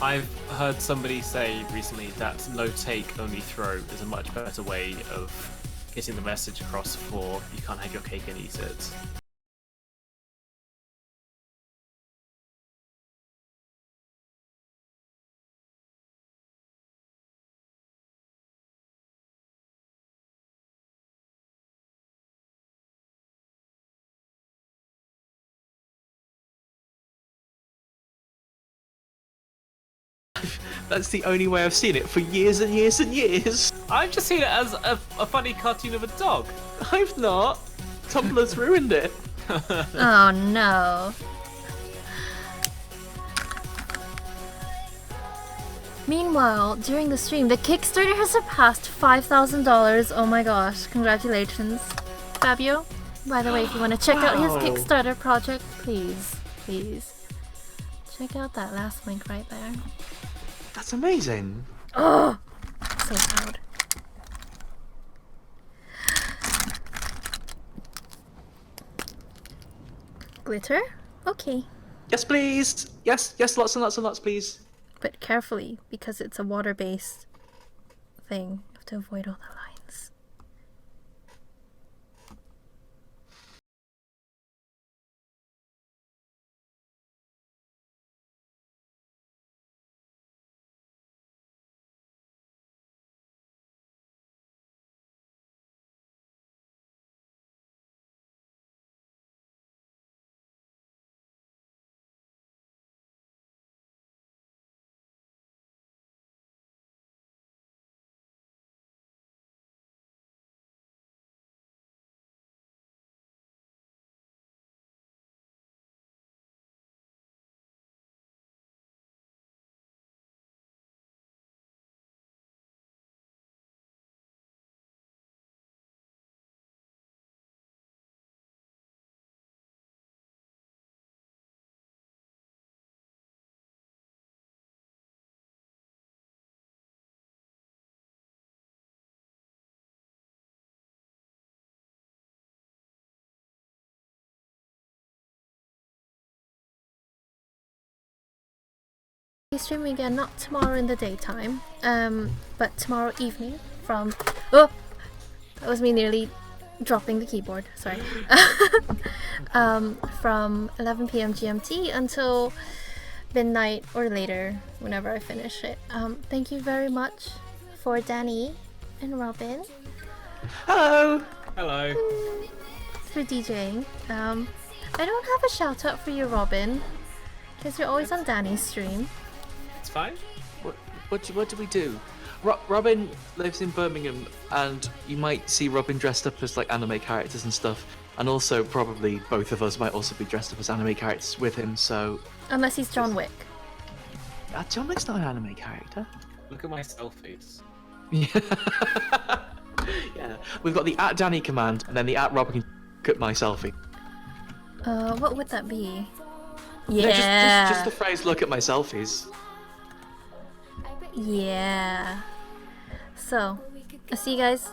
I've heard somebody say recently that no take, only throw is a much better way of getting the message across for you can't have your cake and eat it. That's the only way I've seen it for years and years and years. I've just seen it as a funny cartoon of a dog. I've not. Tumblr's ruined it. Oh no. Meanwhile, during the stream, the Kickstarter has surpassed $5,000. Oh my gosh, congratulations, Fabio. By the way, if you want to check out his Wow. Kickstarter project, please check out that last link right there. That's amazing. Oh, so proud. Glitter? Okay. Yes, please. Yes, lots and lots and lots, please. But carefully, because it's a water-based thing. You have to avoid all the lines. Be streaming again, not tomorrow in the daytime, but tomorrow evening from... Oh! That was me nearly dropping the keyboard, sorry. From 11 p.m. GMT until midnight or later, whenever I finish it. Thank you very much for Danny and Robin. Hello. Hello. For DJing. I don't have a shout out for you, Robin, because you're always on Danny's stream. It's fine. What do we do? Robin lives in Birmingham, and you might see Robin dressed up as like anime characters and stuff. And also, probably both of us might also be dressed up as anime characters with him. So, Unless he's John Wick. John Wick's not an anime character. Look at my selfies. Yeah, we've got the @Danny command, and then the @Robin can look at my selfie. What would that be? No, Yeah. just the phrase "look at my selfies." Yeah. So, I'll see you guys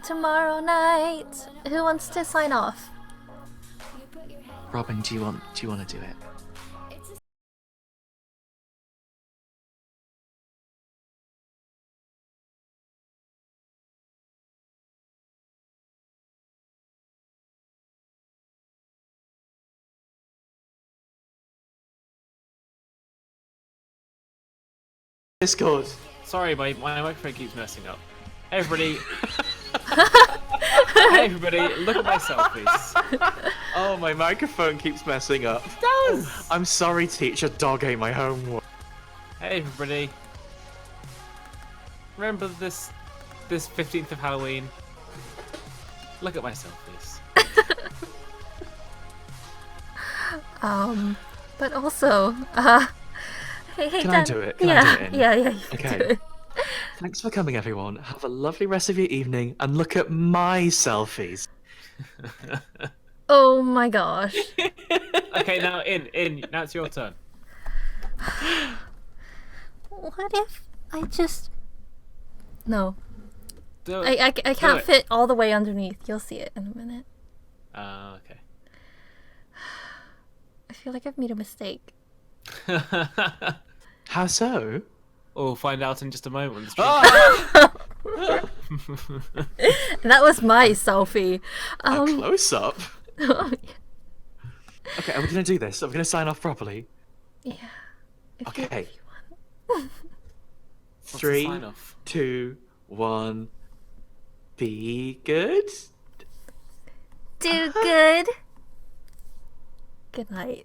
tomorrow night. Who wants to sign off? Robin, do you want to do it? Discord. Sorry, my microphone keeps messing up. Hey, everybody. Hey, everybody, look at my selfies. Oh, my microphone keeps messing up. It does. I'm sorry, teacher. Dog ate my homework. Hey, everybody. Remember this 15th of Halloween? Look at my selfies. But also, hey, Can I Dan. do it? Can I yeah, do it in? yeah, you Okay. can do it. Thanks for coming, everyone. Have a lovely rest of your evening, and look at my selfies. Oh my gosh. Okay, now now it's your turn. What if I just... No. Do it. I can't it. fit all the way underneath. You'll see it in a minute. Okay. I feel like I've made a mistake. How so? We'll find out in just a moment. When the stream That was my selfie. A close up. Okay, are we gonna do this? Are we gonna sign off properly? Yeah. If Okay. You want. What's the 3, sign-off? 2, 1. Be good. Do good. Good night.